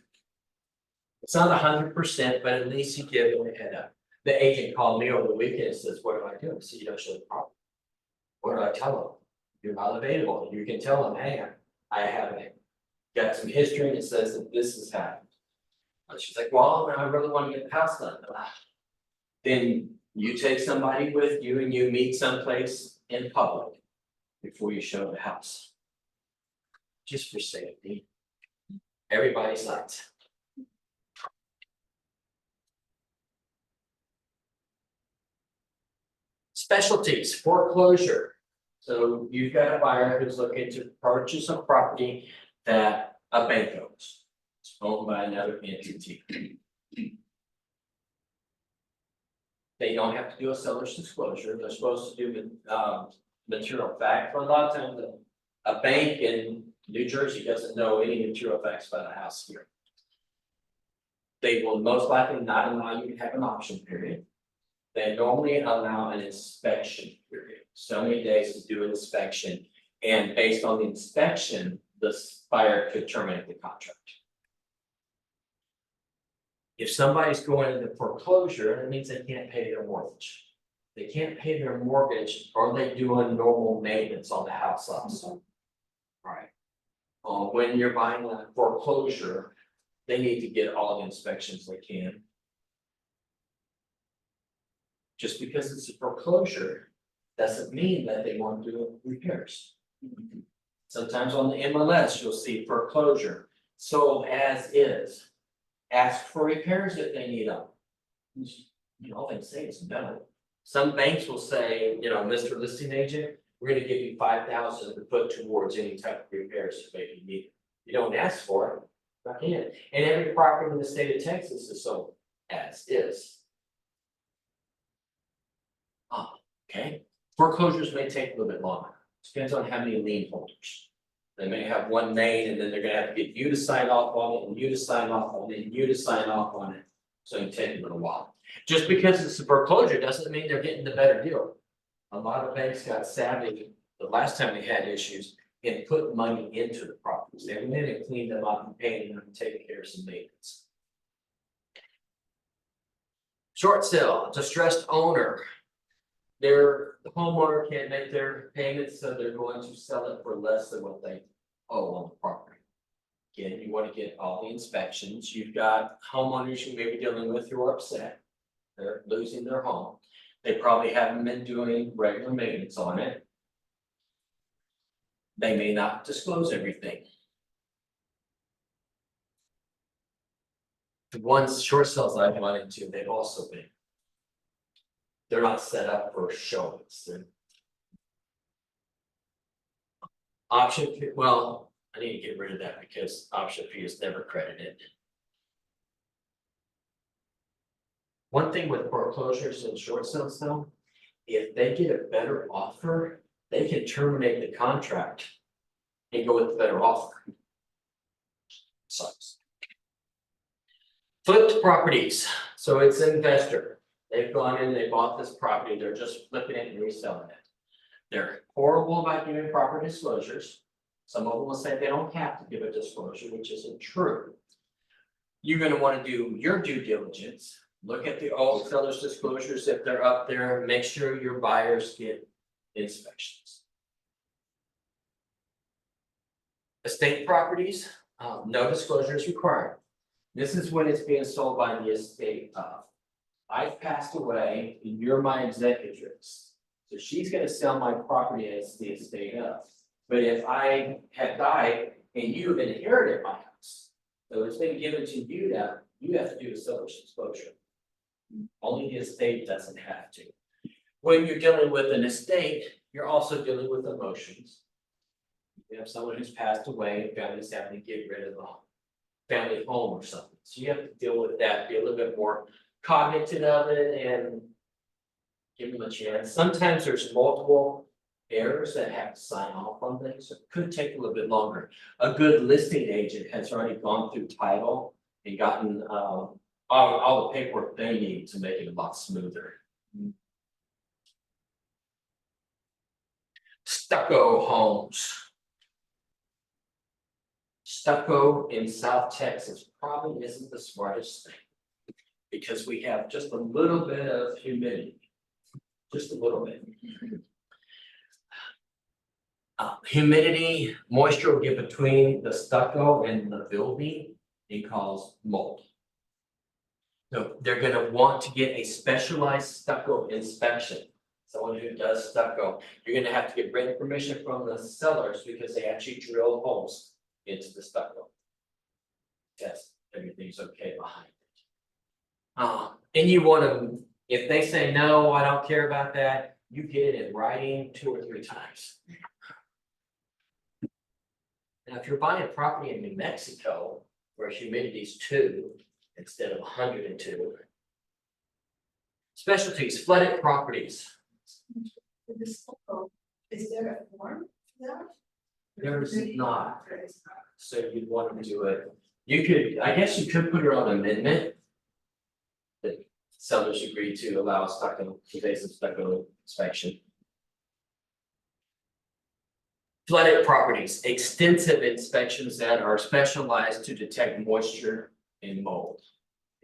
Speaker 1: It's not 100%, but at least you give them a head up. The agent called me over the weekend and says, what do I do? I said, you don't show the property. What do I tell them? You're not available. You can tell them, hey, I have got some history and it says that this has happened. And she's like, well, I really want to get the house done. Then you take somebody with you and you meet someplace in public before you show the house. Just for safety. Everybody's nuts. Specialties, foreclosure. So you've got a buyer who's looking to purchase a property that a bank owns. It's owned by another entity. They don't have to do a seller's disclosure. They're supposed to do material fact. For a lot of times, a bank in New Jersey doesn't know any material facts about a house here. They will most likely not allow you to have an option period. They normally allow an inspection period, so many days to do an inspection, and based on the inspection, the buyer could terminate the contract. If somebody's going into foreclosure, that means they can't pay their mortgage. They can't pay their mortgage, or they doing normal maintenance on the house also. Right. When you're buying a foreclosure, they need to get all the inspections they can. Just because it's a foreclosure doesn't mean that they want to do repairs. Sometimes on the MLS, you'll see foreclosure, sold as is. Ask for repairs if they need them. All they say is no. Some banks will say, Mr. Listing Agent, we're gonna give you $5,000 to put towards any type of repairs if you need it. You don't ask for it, not in. And every property in the state of Texas is sold as is. Okay, foreclosures may take a little bit longer. Depends on how many lien holders. They may have one main and then they're gonna have to get you to sign off on it and you to sign off on it and you to sign off on it. So it can take a little while. Just because it's a foreclosure doesn't mean they're getting the better deal. A lot of banks got savvy the last time they had issues and put money into the properties. They went in and cleaned them up and painted them and taken care of some maintenance. Short sale, distressed owner. The homeowner can't make their payments, so they're going to sell it for less than what they owe on the property. Again, you want to get all the inspections. You've got homeowners you may be dealing with who are upset. They're losing their home. They probably haven't been doing regular maintenance on it. They may not disclose everything. The ones short sales I've run into, they've also been. They're not set up for showings. Option fee, well, I need to get rid of that because option fee is never credited. One thing with foreclosures and short sales though, if they get a better offer, they can terminate the contract and go with the better offer. Sucks. Flipped properties, so it's an investor. They've gone in, they bought this property, they're just flipping it and reselling it. They're horrible about giving proper disclosures. Some of them will say they don't have to give a disclosure, which isn't true. You're gonna wanna do your due diligence, look at the old seller's disclosures if they're up there, make sure your buyers get inspections. Estate properties, no disclosure is required. This is when it's being sold by the estate of. I've passed away, and you're my executrix. So she's gonna sell my property as the estate of. But if I had died and you inherited my house, so it's been given to you now, you have to do a seller's disclosure. Only the estate doesn't have to. When you're dealing with an estate, you're also dealing with emotions. You have someone who's passed away, families having to get rid of the family home or something. So you have to deal with that, be a little bit more cognizant of it and give them a chance. Sometimes there's multiple heirs that have to sign off on things, so it could take a little bit longer. A good listing agent has already gone through title and gotten all the paperwork they need to make it a lot smoother. Stucco homes. Stucco in South Texas probably isn't the smartest thing. Because we have just a little bit of humidity. Just a little bit. Humidity, moisture will get between the stucco and the building and cause mold. So they're gonna want to get a specialized stucco inspection. Someone who does stucco, you're gonna have to get written permission from the sellers because they actually drill holes into the stucco. Test everything's okay behind it. And you wanna, if they say, no, I don't care about that, you get it in writing 2 or 3 times. Now, if you're buying property in New Mexico where humidity's 2 instead of 102. Specialties, flooded properties.
Speaker 5: For this photo, is there a form for that?
Speaker 1: There's not,
Speaker 5: There is not.
Speaker 1: so you'd want to do it. You could, I guess you could put it on amendment. That sellers agree to allow stucco, invasive stucco inspection. Flooded properties, extensive inspections that are specialized to detect moisture and mold.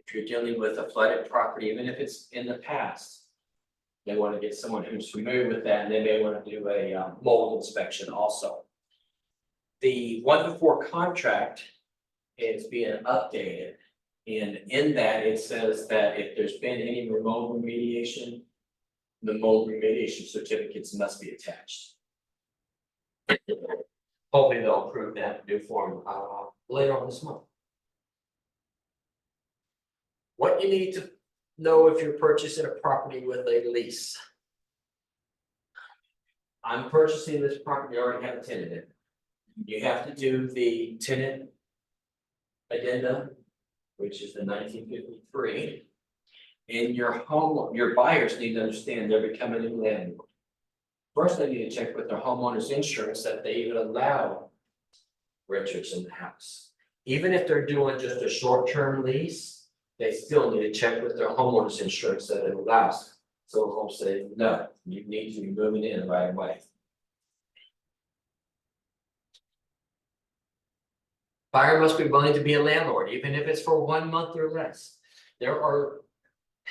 Speaker 1: If you're dealing with a flooded property, even if it's in the past. They want to get someone who's familiar with that, and they may want to do a mold inspection also. The 1-4 contract is being updated. And in that, it says that if there's been any remote remediation, the mold remediation certificates must be attached. Hopefully they'll approve that new form later on this month. What you need to know if you're purchasing a property with a lease. I'm purchasing this property, I already have a tenant in it. You have to do the tenant addendum, which is the 1953. And your buyers need to understand they're becoming a landlord. First, they need to check with their homeowner's insurance that they even allow renters in the house. Even if they're doing just a short-term lease, they still need to check with their homeowner's insurance that it allows. So home say, no, you need to be moving in right away. Buyer must be willing to be a landlord, even if it's for 1 month or less. There are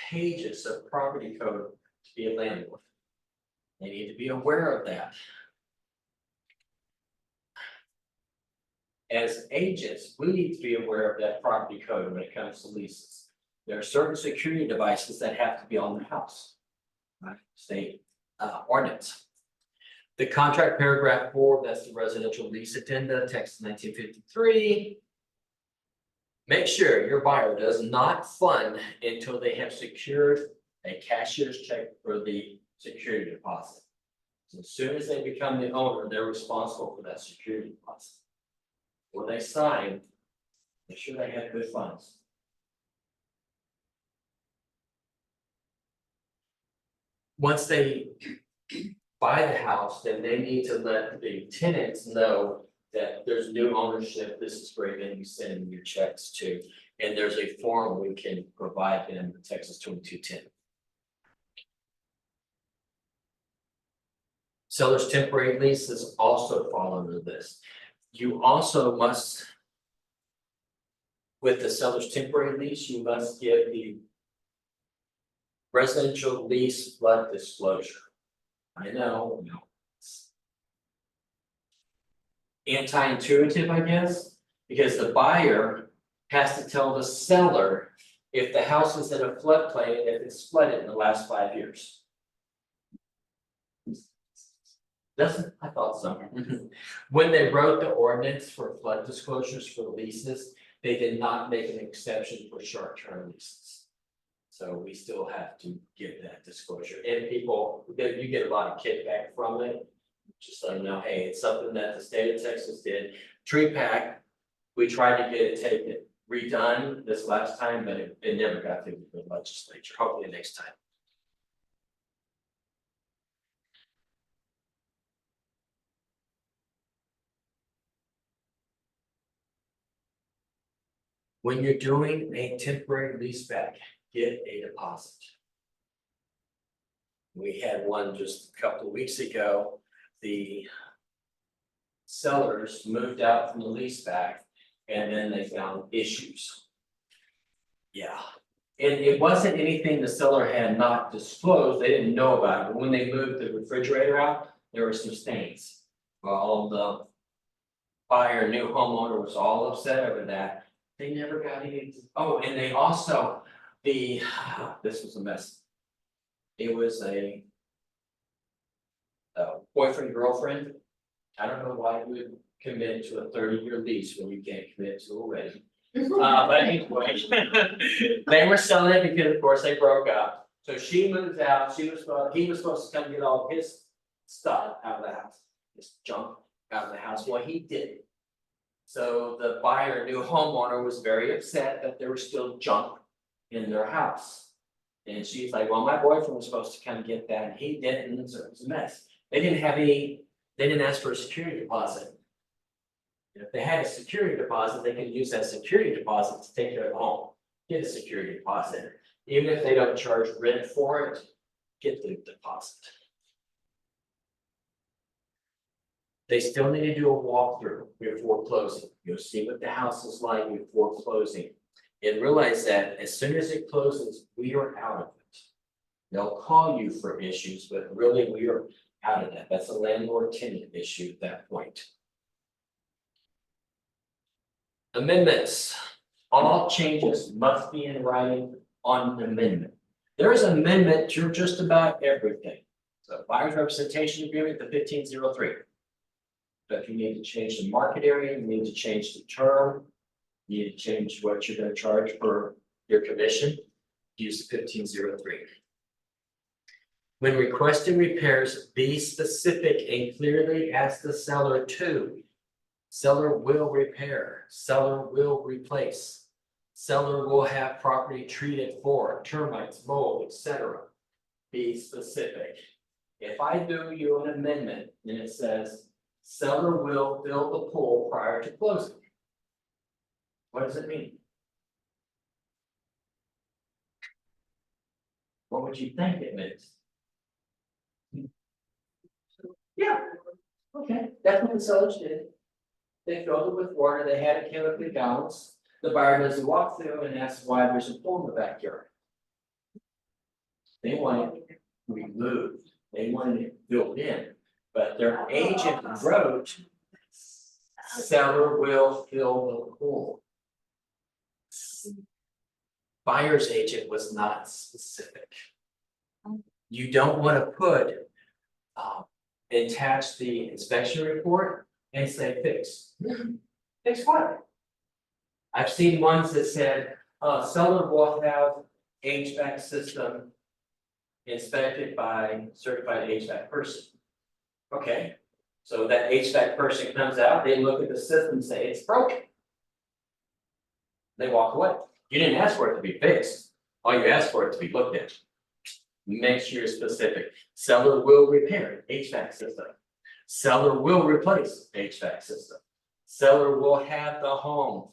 Speaker 1: pages of property code to be a landlord. They need to be aware of that. As agents, we need to be aware of that property code when it comes to leases. There are certain security devices that have to be on the house. Right, state ordinance. The contract paragraph 4, that's the residential lease addenda, text 1953. Make sure your buyer does not fund until they have secured a cashier's check for the security deposit. So as soon as they become the owner, they're responsible for that security deposit. When they sign, make sure they have good funds. Once they buy the house, then they need to let the tenants know that there's new ownership, this is where you're gonna be sending your checks to. And there's a form we can provide them, the Texas 2210. Seller's temporary leases also fall under this. You also must, with the seller's temporary lease, you must give the residential lease flood disclosure. I know, it's anti-intuitive, I guess, because the buyer has to tell the seller if the house is in a floodplain, if it's flooded in the last 5 years. Doesn't, I thought so. When they wrote the ordinance for flood disclosures for leases, they did not make an exception for short-term leases. So we still have to give that disclosure, and people, you get a lot of kickback from it. Just let them know, hey, it's something that the state of Texas did. Tree pack, we tried to get it taken redone this last time, but it never got through the legislature. Hopefully next time. When you're doing a temporary lease back, get a deposit. We had one just a couple of weeks ago. The sellers moved out from the lease back and then they found issues. Yeah, it wasn't anything the seller had not disclosed, they didn't know about it, but when they moved the refrigerator out, there were some stains. Well, the buyer, new homeowner was all upset over that, they never got any, oh, and they also, this was a mess. It was a boyfriend, girlfriend, I don't know why you would commit to a 30-year lease when you can't commit to a wedding. But anyway, they were selling it because of course they broke up. So she moves out, he was supposed to come get all of his stuff out of the house, his junk out of the house, well, he didn't. So the buyer, new homeowner, was very upset that there was still junk in their house. And she's like, well, my boyfriend was supposed to come get that, and he didn't, so it was a mess. They didn't ask for a security deposit. If they had a security deposit, they could use that security deposit to take care of the home, get a security deposit. Even if they don't charge rent for it, get the deposit. They still need to do a walkthrough before closing. You'll see what the house is like before closing. And realize that as soon as it closes, we are out of it. They'll call you for issues, but really we are out of that. That's a landlord tenant issue at that point. Amendments. All changes must be in writing on an amendment. There is an amendment to just about everything. So buyer's representation agreement, the 1503. But if you need to change the market area, you need to change the term. You need to change what you're going to charge for your commission, use the 1503. When requesting repairs, be specific and clearly ask the seller to. Seller will repair, seller will replace. Seller will have property treated for termites, mold, etc. Be specific. If I do you an amendment and it says, seller will fill the pool prior to closing. What does it mean? What would you think it means? Yeah, okay, that's what the sellers did. They filled it with water, they had it chemically balanced. The buyer does a walkthrough and asks why there's a pool in the backyard. They want it removed, they wanted it built in, but their agent wrote, seller will fill the pool. Buyer's agent was not specific. You don't want to put, attach the inspection report and say fix. Fix what? I've seen ones that said, seller will have HVAC system inspected by certified HVAC person. Okay, so that HVAC person comes out, they look at the system and say it's broken. They walk away. You didn't ask for it to be fixed. All you asked for it to be looked at. Make sure you're specific. Seller will repair HVAC system. Seller will replace HVAC system. Seller will have the home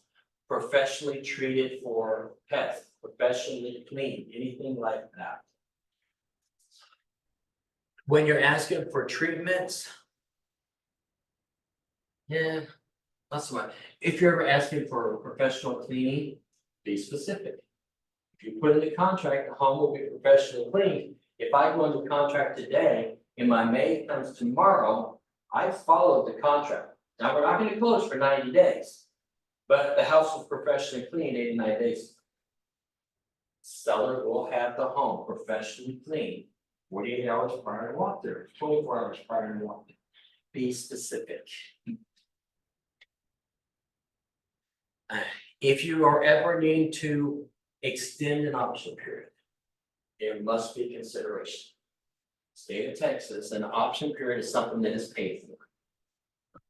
Speaker 1: professionally treated for pests, professionally cleaned, anything like that. When you're asking for treatments, yeah, not so much. If you're ever asking for professional cleaning, be specific. If you put in the contract, the home will be professionally cleaned. If I go into contract today and my maid comes tomorrow, I followed the contract. Now, we're not gonna close for 90 days, but the house was professionally cleaned 89 days. Seller will have the home professionally cleaned 48 hours prior to walkthrough, 24 hours prior to walkthrough. Be specific. If you are ever needing to extend an option period, there must be consideration. State of Texas, an option period is something that is paid for.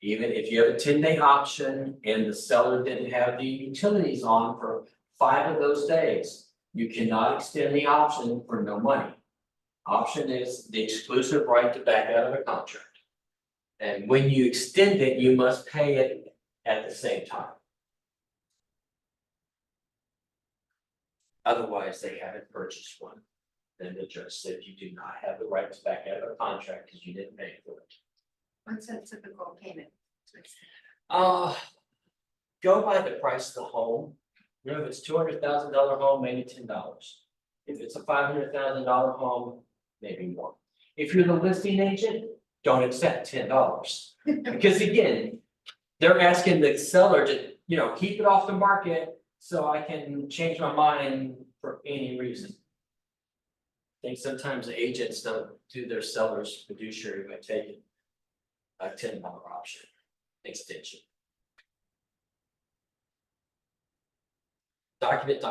Speaker 1: Even if you have a 10-day option and the seller didn't have the utilities on for 5 of those days, you cannot extend the option for no money. Option is the exclusive right to back out of a contract. And when you extend it, you must pay it at the same time. Otherwise, they haven't purchased one. Then the judge said you do not have the right to back out of a contract because you didn't pay for it.
Speaker 4: What's a typical payment?
Speaker 1: Go by the price of the home. You know, if it's $200,000 home, maybe $10. If it's a $500,000 home, maybe more. If you're the listing agent, don't accept $10. Because again, they're asking the seller to, you know, keep it off the market so I can change my mind for any reason. I think sometimes agents don't do their sellers fiduciary by taking a $10 option extension. Document.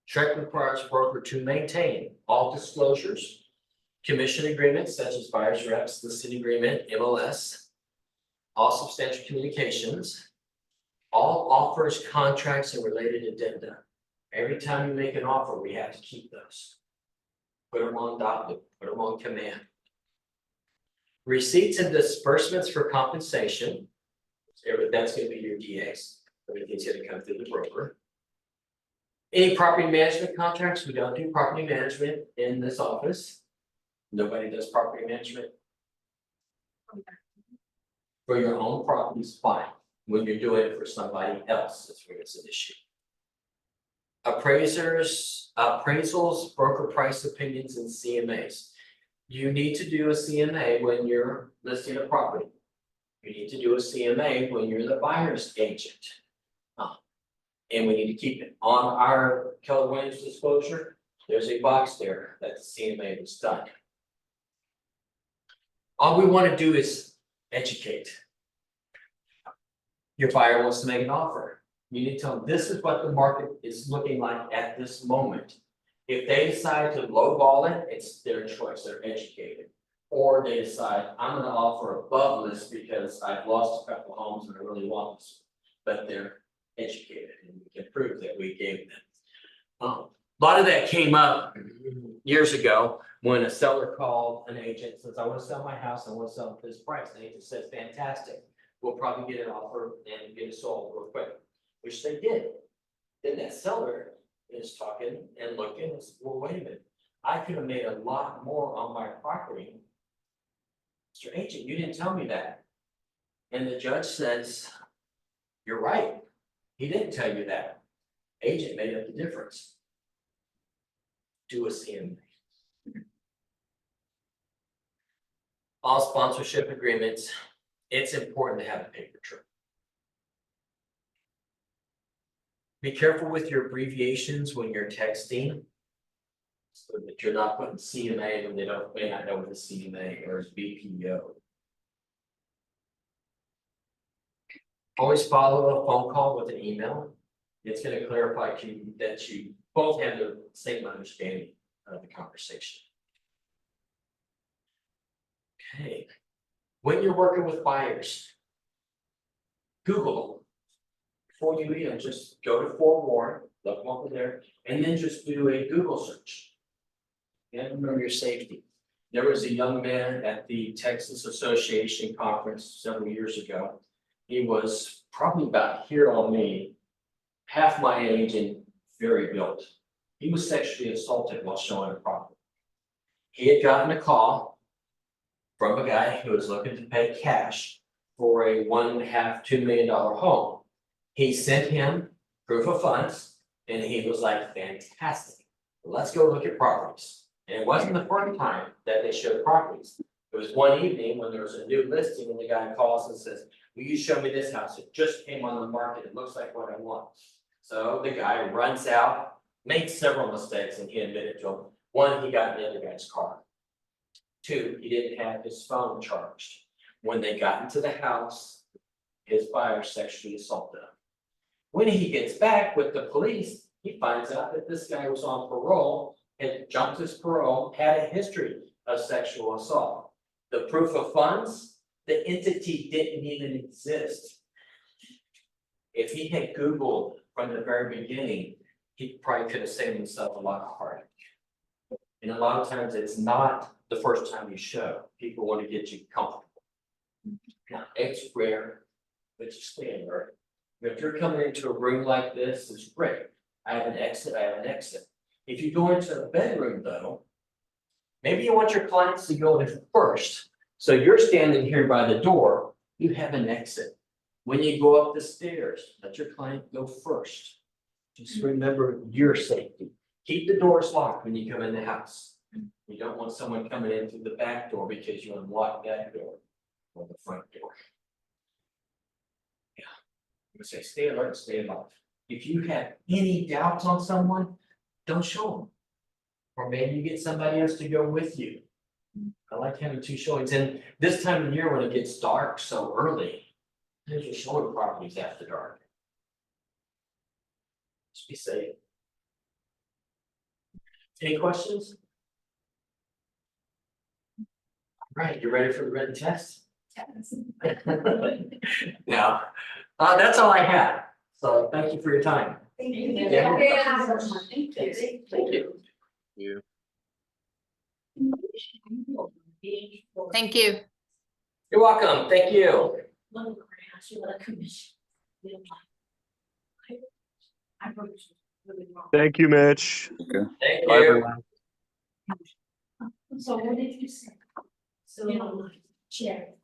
Speaker 1: Shrek requires broker to maintain all disclosures, commission agreements such as buyer's reps, listing agreement, MLS, all substantial communications, all offers, contracts, and related addenda. Every time you make an offer, we have to keep those. Put them on docket, put them on command. Receipts and disbursements for compensation. That's gonna be your DAs. Everything's gonna come through the broker. Any property management contracts, we don't do property management in this office. Nobody does property management. For your own properties, fine. When you're doing it for somebody else, that's where it's an issue. Appraisals, broker price opinions, and CMAs. You need to do a CMA when you're listing a property. You need to do a CMA when you're the buyer's agent. And we need to keep it on our Keller Williams disclosure. There's a box there that the CMA was done. All we want to do is educate. Your buyer wants to make an offer. You need to tell them this is what the market is looking like at this moment. If they decide to lowball it, it's their choice, they're educated. Or they decide, I'm gonna offer above this because I've lost a couple homes and I really want this. But they're educated and we can prove that we gave them. A lot of that came up years ago when a seller called an agent, says, I want to sell my house, I want to sell it at this price. The agent says, fantastic. We'll probably get an offer and get it sold real quick, which they did. Then that seller is talking and looking and says, well, wait a minute. I could have made a lot more on my property. Mr. Agent, you didn't tell me that. And the judge says, you're right. He didn't tell you that. Agent made up the difference. Do a CMA. All sponsorship agreements, it's important to have a paper trail. Be careful with your abbreviations when you're texting. So that you're not putting CMA when they may not know what a CMA or BPO. Always follow a phone call with an email. It's going to clarify to you that you both have the same understanding of the conversation. Okay. When you're working with buyers, Google them. Before you just go to Forewarn, look them over there, and then just do a Google search. And remember your safety. There was a young man at the Texas Association Conference several years ago. He was probably about here on me, half my age and very built. He was sexually assaulted while showing a property. He had gotten a call from a guy who was looking to pay cash for a $1.5 to $2 million home. He sent him proof of funds and he was like, fantastic, let's go look at properties. And it wasn't the first time that they showed properties. It was one evening when there was a new listing and the guy calls and says, will you show me this house? It just came on the market. It looks like what I want. So the guy runs out, made several mistakes, and he admitted to them. One, he got in the other guy's car. Two, he didn't have his phone charged. When they got into the house, his buyer sexually assaulted him. When he gets back with the police, he finds out that this guy was on parole, had jumped his parole, had a history of sexual assault. The proof of funds, the entity didn't even exist. If he had Googled from the very beginning, he probably could have saved himself a lot of heartache. And a lot of times it's not the first time you show. People want to get you comfortable. Now, it's rare, but you stay alert. If you're coming into a room like this, it's great. I have an exit, I have an exit. If you go into a bedroom though, maybe you want your clients to go in first. So you're standing here by the door, you have an exit. When you go up the stairs, let your client go first. Just remember your safety. Keep the doors locked when you come in the house. You don't want someone coming in through the back door because you unlocked that door or the front door. Yeah. I'm gonna say, stay alert, stay alive. If you have any doubts on someone, don't show them. Or maybe you get somebody else to go with you. I like having two showings, and this time of year when it gets dark so early, there's your showing properties after dark. Just be safe. Any questions? Right, you ready for the written test? Yeah, that's all I have, so thank you for your time.
Speaker 5: Thank you.
Speaker 1: Yeah.
Speaker 7: Thank you.
Speaker 1: Thank you.
Speaker 8: Thank you.
Speaker 1: You're welcome, thank you.
Speaker 7: One grant, you want a commission. We don't like- I wrote it really wrong.
Speaker 9: Thank you, Mitch.
Speaker 1: Thank
Speaker 9: Bye,
Speaker 1: you.
Speaker 9: everyone.
Speaker 7: So what did you say? So, chair.